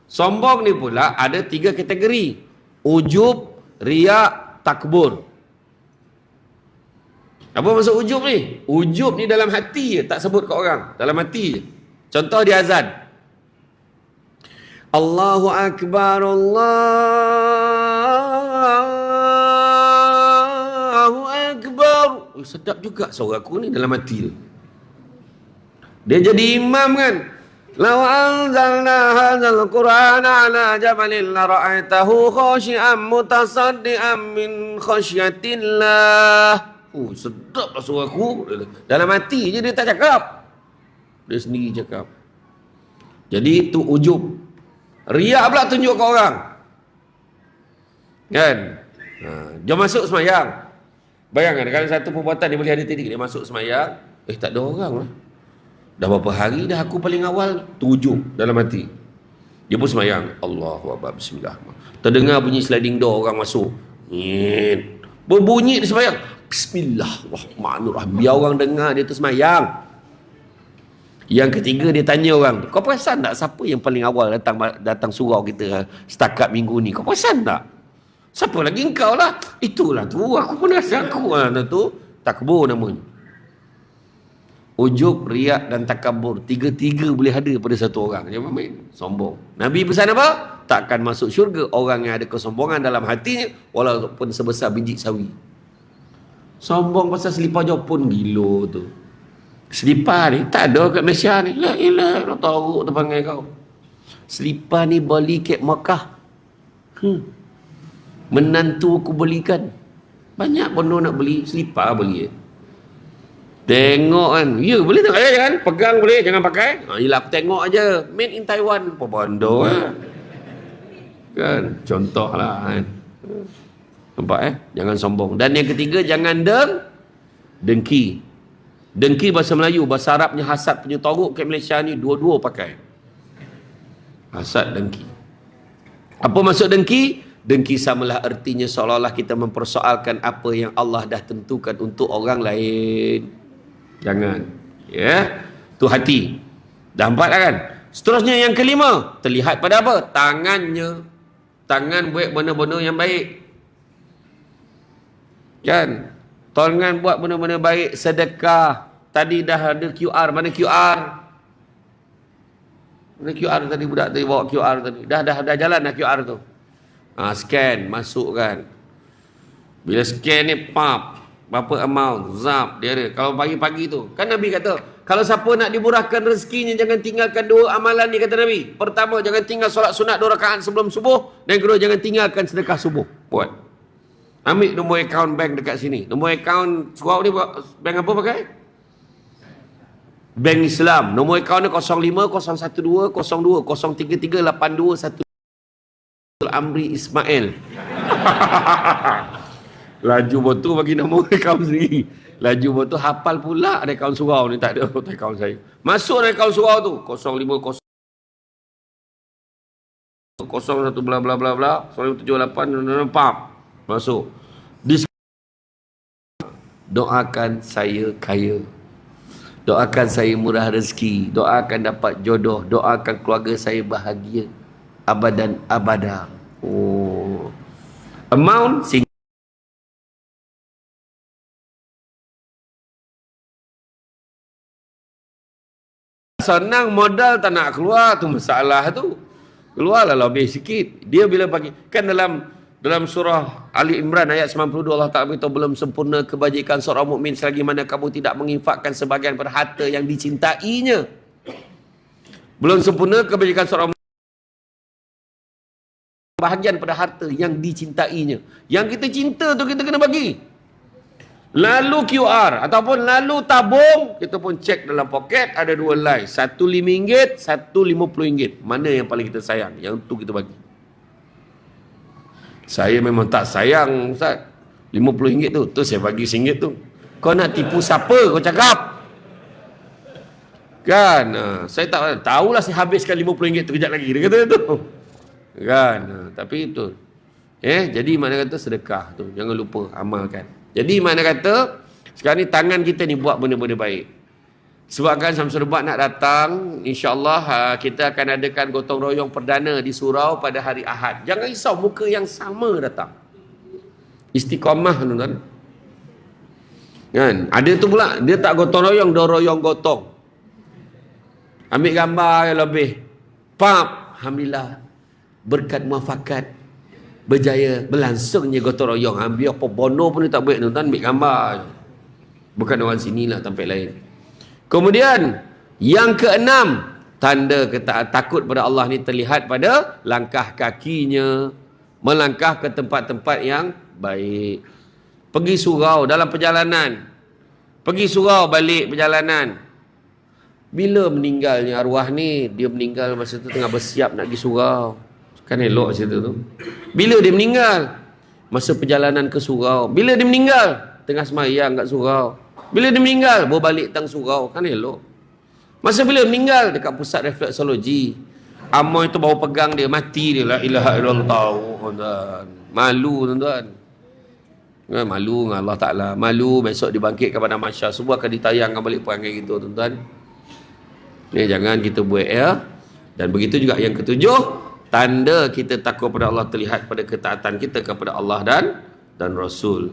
Sombong ni pula ada 3 kategori. Ujub, riak, takbur. Apa maksud ujub ni? Ujub ni dalam hati je, tak sebut kat orang. Dalam hati je. Contoh di azan. Allahu Akbar, Allahu Akbar. Sedap juga suara aku ni dalam hati tu. Dia jadi imam kan. Law anzalna hadzal Qur'ana ala jabalin la ra'aitahu khashi'an mutasaddian min khasyatillah. Sedaplah suara aku. Dalam hati je dia tak cakap. Dia sendiri cakap. Jadi itu ujub. Riak pula tunjuk ke orang. Kan? Dia masuk semayang. Bayangkan kalau satu perbuatan dia boleh ada titik. Dia masuk semayang. Tak ada orang lah. Dah berapa hari dah aku paling awal. Tu ujub dalam hati. Dia pun semayang. Allahu Akbar, bismillah. Terdengar bunyi sliding door, orang masuk. Berbunyi dia semayang. Bismillahirrahmanirrahim. Biar orang dengar dia tu semayang. Yang ketiga dia tanya orang, kau perasan tak siapa yang paling awal datang surau kita setakat minggu ni? Kau perasan tak? Siapa lagi? Engkau lah. Itulah tu. Aku pun rasa aku lah tu. Takbur namanya. Ujub, riak dan takabur. Tiga-tiga boleh ada pada satu orang. Jangan main. Sombong. Nabi pesan apa? Takkan masuk syurga orang yang ada kesombongan dalam hatinya walaupun sebesar biji sawi. Sombong pasal selipar Jepun gila tu. Selipar ni tak ada kat Malaysia ni. La ilah, nak tahu terpanggil kau. Selipar ni beli kat Makkah. Menantu aku belikan. Banyak bodoh nak beli, selipar beli. Tengok kan. Ya, boleh tak? Jangan pegang boleh, jangan pakai. Yelah aku tengok aja. Made in Taiwan. Apa bodoh kan. Contoh lah kan. Nampak Jangan sombong. Dan yang ketiga, jangan dengki. Dengki bahasa Melayu, bahasa Arabnya hasad punya toruk kat Malaysia ni dua-dua pakai. Hasad, dengki. Apa maksud dengki? Dengki samalah artinya seolah-olah kita mempersoalkan apa yang Allah dah tentukan untuk orang lain. Jangan. Ya. Tu hati. Dah 4 kan? Seterusnya yang kelima, terlihat pada apa? Tangannya. Tangan buat benda-benda yang baik. Kan? Tangan buat benda-benda baik, sedekah. Tadi dah ada QR. Mana QR? Mana QR tadi? Budak tadi bawa QR tadi. Dah jalan dah QR tu. Scan, masuk kan. Bila scan ni, berapa amount, zap, dia ada. Kalau pagi-pagi tu, kan Nabi kata, kalau siapa nak dimurahkan rezekinya, jangan tinggalkan 2 amalan ni, kata Nabi. Pertama, jangan tinggal solat sunat 2 rakaat sebelum subuh. Dan kedua, jangan tinggalkan sedekah subuh. Buat. Ambil nombor akaun bank dekat sini. Nombor akaun surau ni bank apa pakai? Bank Islam. Nombor akaun ni 05 012 02 033 82 1 Amri Ismail. Laju betul bagi nombor akaun sendiri. Laju betul hafal pula ada akaun surau ni. Tak ada akaun saya. Masuk ada akaun surau tu 050 01 bla bla bla bla 078 masuk. Doakan saya kaya. Doakan saya murah rezeki. Doakan dapat jodoh. Doakan keluarga saya bahagia abadan abada. Amount senang, modal tak nak keluar, tu masalah tu. Keluarlah lebih sikit. Dia bila bagi, kan dalam surah Ali Imran ayat 92 Allah Ta'ala beritahu belum sempurna kebajikan seorang mukmin selagi mana kamu tidak menginfakkan sebahagian pada harta yang dicintainya. Belum sempurna kebajikan seorang bahagian pada harta yang dicintainya. Yang kita cinta tu kita kena bagi. Lalu QR ataupun lalu tabung, kita pun cek dalam poket ada 2 line. Satu RM5, satu RM50. Mana yang paling kita sayang? Yang tu kita bagi. Saya memang tak sayang Ustaz RM50 tu. Tu saya bagi RM1 tu. Kau nak tipu siapa kau cakap? Kan? Saya tak tahulah saya habiskan RM50 tu kejap lagi. Dia kata tu. Kan? Tapi itu. Jadi mana kata sedekah tu. Jangan lupa amalkan. Jadi mana kata sekarang ni tangan kita ni buat benda-benda baik. Sebab kan Syamsul Ubat nak datang, insyaAllah kita akan adakan gotong royong perdana di surau pada hari Ahad. Jangan risau, muka yang sama datang. Istiqamah tuan-tuan. Kan? Ada tu pula, dia tak gotong royong, dia royong gotong. Ambil gambar yang lebih. Pap, alhamdulillah. Berkat muafakat, berjaya, berlangsungnya gotong royong. Ambil apa bono pun dia tak baik tuan-tuan, ambil gambar. Bukan orang sini lah, tempat lain. Kemudian yang keenam, tanda takut pada Allah ni terlihat pada langkah kakinya, melangkah ke tempat-tempat yang baik. Pergi surau dalam perjalanan, pergi surau balik perjalanan. Bila meninggalnya arwah ni? Dia meninggal masa tu tengah bersiap nak pergi surau. Kan elok cerita tu. Bila dia meninggal? Masa perjalanan ke surau. Bila dia meninggal? Tengah semayang kat surau. Bila dia meninggal, bawa balik tang surau. Kan elok. Masa bila meninggal, dekat pusat refleksologi. Amoy tu baru pegang dia, mati dia. La ilaha illallah. Tuan-tuan. Malu tuan-tuan. Malu dengan Allah Ta'ala. Malu besok dibangkitkan pada masyarakat. Semua akan ditayangkan balik perangai gitu tuan-tuan. Ni jangan kita buat ya. Dan begitu juga yang ketujuh, tanda kita takut pada Allah terlihat pada ketaatan kita kepada Allah dan Rasul.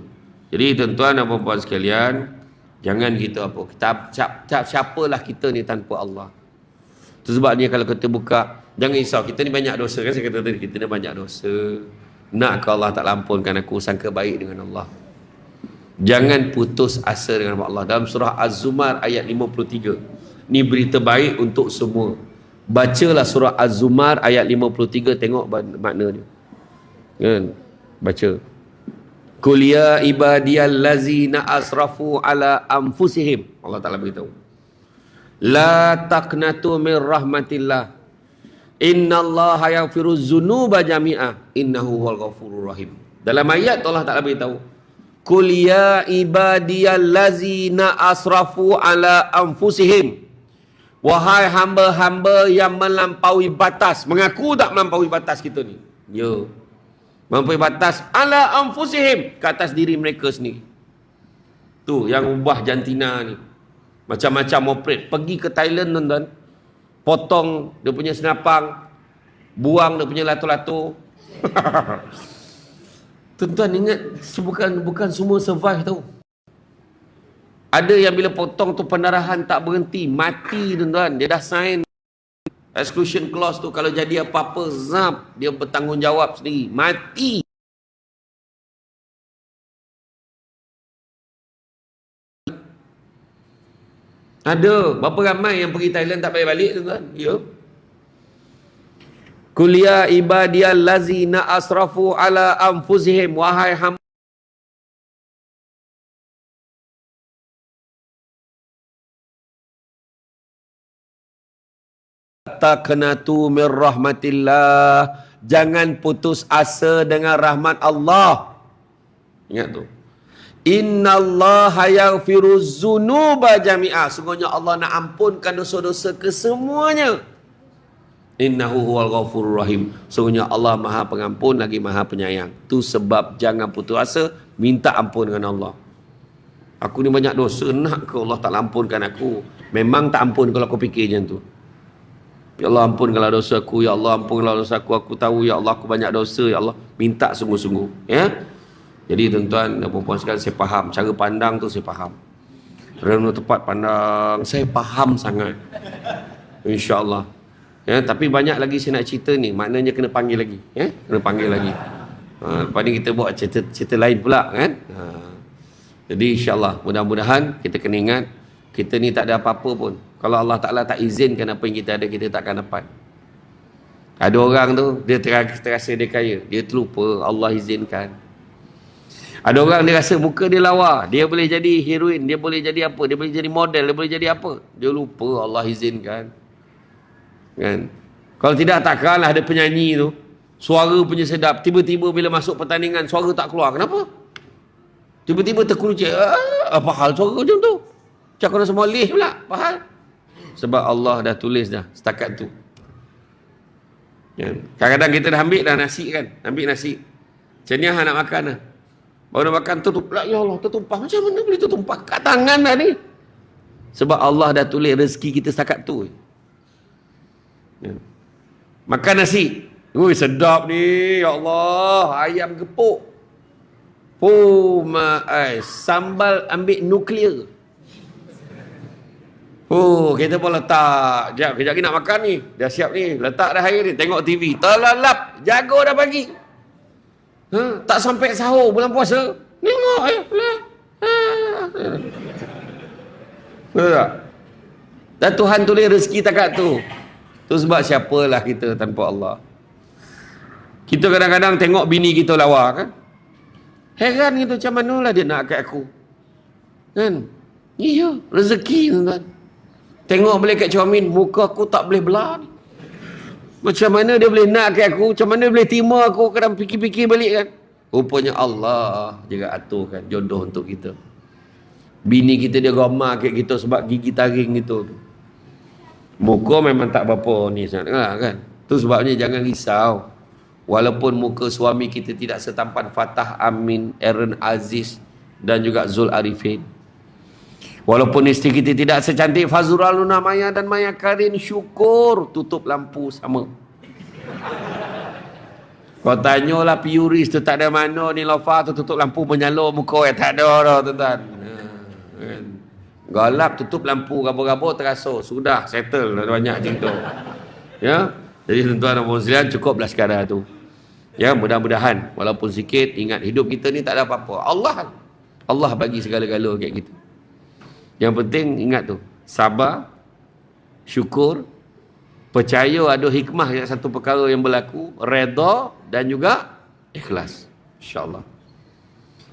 Jadi tuan-tuan dan puan-puan sekalian, jangan kita apa, siapalah kita ni tanpa Allah. Itu sebabnya kalau kita buka, jangan risau, kita ni banyak dosa kan, saya kata tadi, kita ni banyak dosa. Nak ke Allah tak lampunkan aku, sangka baik dengan Allah. Jangan putus asa dengan Allah. Dalam surah Az-Zumar ayat 53. Ni berita baik untuk semua. Bacalah surah Az-Zumar ayat 53, tengok makna dia. Kan? Baca. Qul ya ibadiyallazina asrafu ala anfusihim. Allah Ta'ala beritahu. La taqnatu min rahmatillah. Innallaha yaghfiru dzunuba jami'a. Innahu huwal ghafurur rahim. Dalam ayat Allah Ta'ala beritahu. Qul ya ibadiyallazina asrafu ala anfusihim. Wahai hamba-hamba yang melampaui batas. Mengaku tak melampaui batas kita ni? Ya. Melampaui batas ala anfusihim, ke atas diri mereka sendiri. Tu yang ubah jantina ni. Macam-macam operate. Pergi ke Thailand tuan-tuan. Potong dia punya senapang. Buang dia punya lato-lato. Tuan-tuan ingat, bukan semua survive tau. Ada yang bila potong tu pendarahan tak berhenti, mati tuan-tuan. Dia dah sign exclusion clause tu, kalau jadi apa-apa, zap, dia bertanggungjawab sendiri, mati. Ada, berapa ramai yang pergi Thailand tak balik tuan-tuan? Ya. Qul ya ibadiyallazina asrafu ala anfusihim, wahai hamba taqnatu min rahmatillah, jangan putus asa dengan rahmat Allah. Ingat tu. Innallaha yaghfiru dzunuba jami'a, sungguhnya Allah nak ampunkan dosa-dosa kesemuanya. Innahu huwal ghafurur rahim, sungguhnya Allah Maha Pengampun lagi Maha Penyayang. Tu sebab jangan putus asa, minta ampun dengan Allah. Aku ni banyak dosa, nak ke Allah tak ampunkan aku? Memang tak ampun kalau kau fikir macam tu. Ya Allah ampunkanlah dosa aku, ya Allah ampunkanlah dosa aku tahu ya Allah aku banyak dosa, ya Allah. Minta sungguh-sungguh, ya. Jadi tuan-tuan dan puan-puan sekalian, saya faham cara pandang tu, saya faham. Renung tepat pandang, saya faham sangat. InsyaAllah. Ya, tapi banyak lagi saya nak cerita ni, maknanya kena panggil lagi, ya. Kena panggil lagi. Lepas ni kita buat cerita lain pula kan. Jadi insyaAllah mudah-mudahan kita kena ingat, kita ni tak ada apa-apa pun. Kalau Allah Ta'ala tak izinkan apa yang kita ada, kita takkan dapat. Ada orang tu, dia terasa dia kaya, dia terlupa Allah izinkan. Ada orang dia rasa muka dia lawa, dia boleh jadi heroin, dia boleh jadi apa, dia boleh jadi model, dia boleh jadi apa, dia lupa Allah izinkan. Kan? Kalau tidak, takkanlah ada penyanyi tu, suara punya sedap, tiba-tiba bila masuk pertandingan suara tak keluar. Kenapa? Tiba-tiba terkerucut. Apa hal suara macam tu? Macam kau rasa moleh pula. Apa hal? Sebab Allah dah tulis dah setakat tu. Kadang-kadang kita dah ambil dah nasi kan, ambil nasi, macam ni nak makan lah. Baru nak makan, tertumpah. Ya Allah, tertumpah. Macam mana boleh tertumpah kat tangan dah ni? Sebab Allah dah tulis rezeki kita setakat tu. Ya. Makan nasi. Ui, sedap ni. Ya Allah. Ayam gepuk. Oh, sambal ambil nuklear. Oh, kita pun letak. Kejap lagi nak makan ni. Dah siap ni. Letak dah air ni. Tengok TV. Terlalap. Jago dah pagi. Tak sampai sahur bulan puasa. Tengok. Betul tak? Dan Tuhan tulis rezeki takat tu. Tu sebab siapalah kita tanpa Allah. Kita kadang-kadang tengok bini kita lawa kan. Heran gitu, macam manalah dia nak kat aku. Kan? Iya, rezeki tuan-tuan. Tengok balik kat Cawamin, muka aku tak boleh belah. Macam mana dia boleh nak kat aku, macam mana dia boleh terima aku, kadang fikir-fikir balik kan. Rupanya Allah juga aturkan jodoh untuk kita. Bini kita dia gomar kat kita sebab gigi taring gitu. Muka memang tak berapa ni sangat kan. Tu sebabnya jangan risau. Walaupun muka suami kita tidak setampan Fatah Amin, Aaron Aziz dan juga Zul Arifin. Walaupun isteri kita tidak secantik Fazura Luna Maya dan Maya Karin, syukur tutup lampu sama. Kau tanyalah Puris tu tak ada mana ni, Lofa tu tutup lampu menyala muka tak ada dah tuan-tuan. Galap tutup lampu gabur-gabur terasa sudah settle dah banyak macam tu. Ya. Jadi tuan-tuan dan puan-puan cukuplah sekadar tu. Ya, mudah-mudahan walaupun sikit ingat hidup kita ni tak ada apa-apa. Allah bagi segala-gala kat kita. Yang penting ingat tu, sabar, syukur, percaya ada hikmah yang satu perkara yang berlaku, redha dan juga ikhlas. InsyaAllah.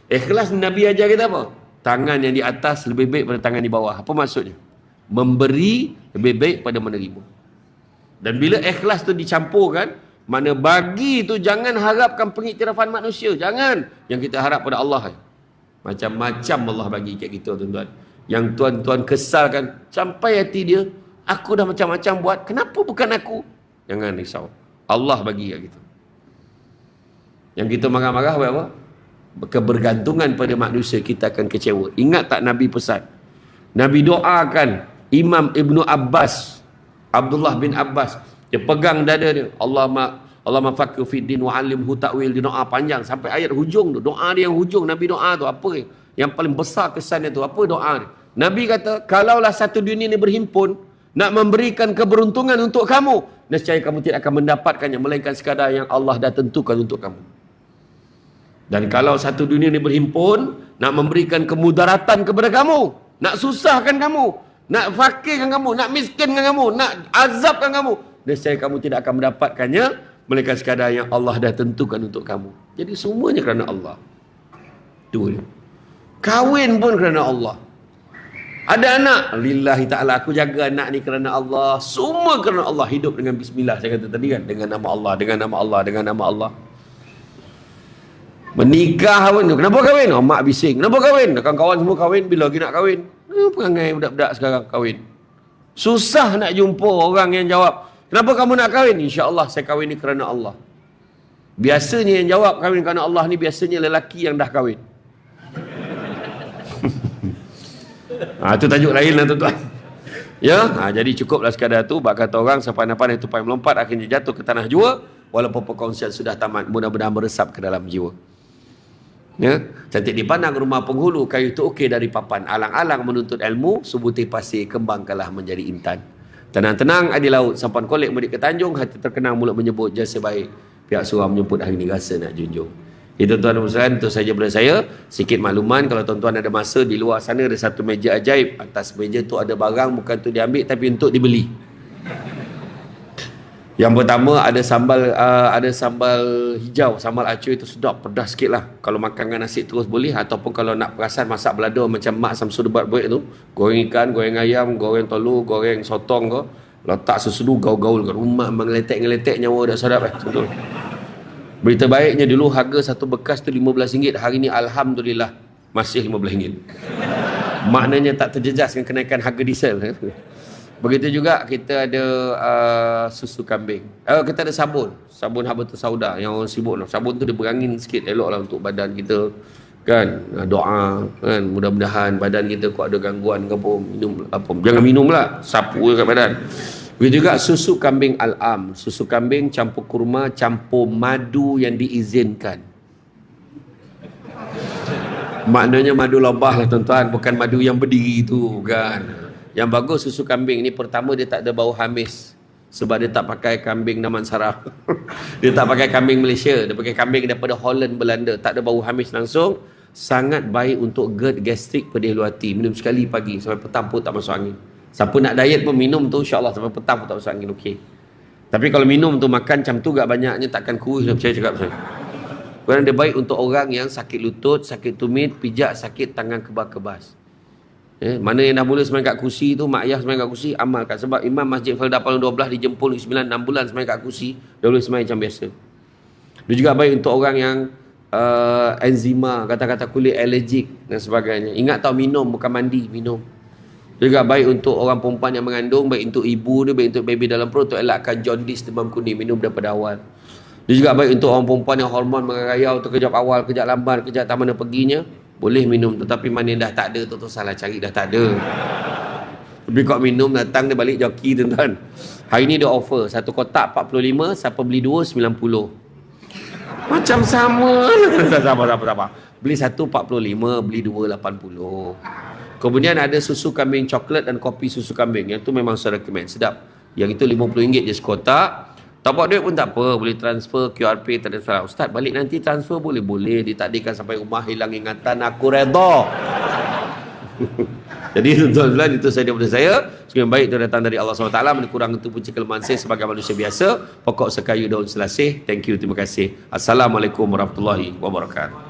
Ikhlas Nabi ajar kita apa? Tangan yang di atas lebih baik pada tangan di bawah. Apa maksudnya? Memberi lebih baik pada menerima. Dan bila ikhlas tu dicampurkan, mana bagi tu jangan harapkan pengiktirafan manusia. Jangan. Yang kita harap pada Allah. Macam-macam Allah bagi kat kita tuan-tuan. Yang tuan-tuan kesalkan sampai hati dia, aku dah macam-macam buat, kenapa bukan aku? Jangan risau. Allah bagi kat kita. Yang kita marah-marah apa? Kebergantungan pada manusia, kita akan kecewa. Ingat tak Nabi pesan? Nabi doakan Imam Ibnu Abbas, Abdullah bin Abbas, dia pegang dada dia, Allahumma faqih fid din wa 'allimhu ta'wil. Dia doa panjang sampai ayat hujung tu. Doa dia yang hujung, Nabi doa tu apa yang paling besar kesannya tu? Apa doa dia? Nabi kata, kalaulah satu dunia ini berhimpun nak memberikan keberuntungan untuk kamu, nescaya kamu tidak akan mendapatkannya melainkan sekadar yang Allah dah tentukan untuk kamu. Dan kalau satu dunia ini berhimpun nak memberikan kemudaratan kepada kamu, nak susahkan kamu, nak fakirkan kamu, nak miskinkan kamu, nak azabkan kamu, nescaya kamu tidak akan mendapatkannya melainkan sekadar yang Allah dah tentukan untuk kamu. Jadi semuanya kerana Allah. Tu dia. Kahwin pun kerana Allah. Ada anak, lillahi ta'ala, aku jaga anak ni kerana Allah. Semua kerana Allah. Hidup dengan bismillah, saya kata tadi kan, dengan nama Allah, dengan nama Allah, dengan nama Allah. Menikah pun, kenapa kahwin? Oh, mak bising. Kenapa kahwin? Kawan-kawan semua kahwin, bila lagi nak kahwin? Perangai budak-budak sekarang kahwin. Susah nak jumpa orang yang jawab, kenapa kamu nak kahwin? InsyaAllah saya kahwin ni kerana Allah. Biasanya yang jawab kahwin kerana Allah ni biasanya lelaki yang dah kahwin. Itu tajuk lain lah tuan-tuan. Ya, jadi cukuplah sekadar tu. Bak kata orang, sepandai-pandai tupai melompat akhirnya jatuh ke tanah jua. Walaupun perkongsian sudah tamat, mudah-mudahan meresap ke dalam jiwa. Ya, cantik dipandang rumah penghulu, kayu itu okey dari papan. Alang-alang menuntut ilmu, sebutir pasir kembangkanlah menjadi intan. Tenang-tenang adi laut, sampan kolek mudik ke Tanjung, hati terkenang mulut menyebut jasa baik. Pihak surah menyebut hari ini rasa nak junjung. Itu tuan-tuan dan puan-puan, itu saja daripada saya. Sikit makluman, kalau tuan-tuan ada masa, di luar sana ada satu meja ajaib. Atas meja tu ada barang, bukan untuk diambil tapi untuk dibeli. Yang pertama ada sambal hijau, sambal acur itu sedap, pedas sikit lah. Kalau makan dengan nasi terus boleh, ataupun kalau nak perasan masak belada macam mak Samsul debat buat tu, goreng ikan, goreng ayam, goreng telur, goreng sotong ke, letak sesedu gaul-gaul ke rumah, mengeletek-ngeletek nyawa dah sedap betul. Berita baiknya dulu harga satu bekas tu RM15, hari ni alhamdulillah masih RM15. Maknanya tak terjejas dengan kenaikan harga diesel. Begitu juga kita ada susu kambing. Kita ada sabun habatus sauda yang orang sibuk. Sabun tu dia berangin sikit, elok lah untuk badan kita. kan, doa kan, mudah-mudahan badan kita kok ada gangguan ke apa, minum apa, jangan minum lah, sapu kat badan. Begitu juga susu kambing al-am, susu kambing campur kurma, campur madu yang diizinkan. Maknanya madu lebah lah tuan-tuan, bukan madu yang berdiri itu kan. Yang bagus susu kambing ni, pertama dia tak ada bau hamis, sebab dia tak pakai kambing Damansara. Dia tak pakai kambing Malaysia, dia pakai kambing daripada Holland, Belanda, tak ada bau hamis langsung. Sangat baik untuk GERD, gastrik, pedih luar-hati. Minum sekali pagi sampai petang pun tak masuk angin. Siapa nak diet pun minum tu, insya-Allah sampai petang pun tak masuk angin, okey. Tapi kalau minum tu makan macam tu gak banyaknya takkan kurus, saya cakap saya. Kerana dia baik untuk orang yang sakit lutut, sakit tumit, pijak, sakit tangan kebas-kebas. Mana yang dah mula sembahyang kat kursi tu, mak ayah sembahyang kat kursi, amalkan. Sebab Imam Masjid Falda Paling 12 dijemput 9, 6 bulan sembahyang kat kursi, dia boleh sembahyang macam biasa. Dia juga baik untuk orang yang enzima, kata-kata kulit alergik dan sebagainya. Ingat tau, minum bukan mandi, minum. Dia juga baik untuk orang perempuan yang mengandung, baik untuk ibu dia, baik untuk baby dalam perut, untuk elakkan jaundice, demam kuning, minum daripada awal. Dia juga baik untuk orang perempuan yang hormon mengarayau, terkejap awal, kejap lambat, kejap tak mana perginya, boleh minum. Tetapi mana yang dah tak ada tu salah cari, dah tak ada. Tapi kau minum, datang dia balik joki tuan-tuan. Hari ni dia offer satu kotak 45, siapa beli 2 90. Macam sama. Sabar. Beli satu 45, beli 2 80. Kemudian ada susu kambing coklat dan kopi susu kambing. Yang tu memang saya recommend, sedap. Yang itu RM50 je sekotak. Tak buat duit pun tak apa, boleh transfer QR Pay, tak ada salah. Ustaz, balik nanti transfer boleh ditakdirkan sampai rumah hilang ingatan, aku redha. Jadi tuan-tuan, itu saja daripada saya. Sekian baik itu datang dari Allah SWT. Mana kurang itu punca kelemahan saya sebagai manusia biasa. Pokok sekayu daun selasih. Thank you, terima kasih. Assalamualaikum warahmatullahi wabarakatuh.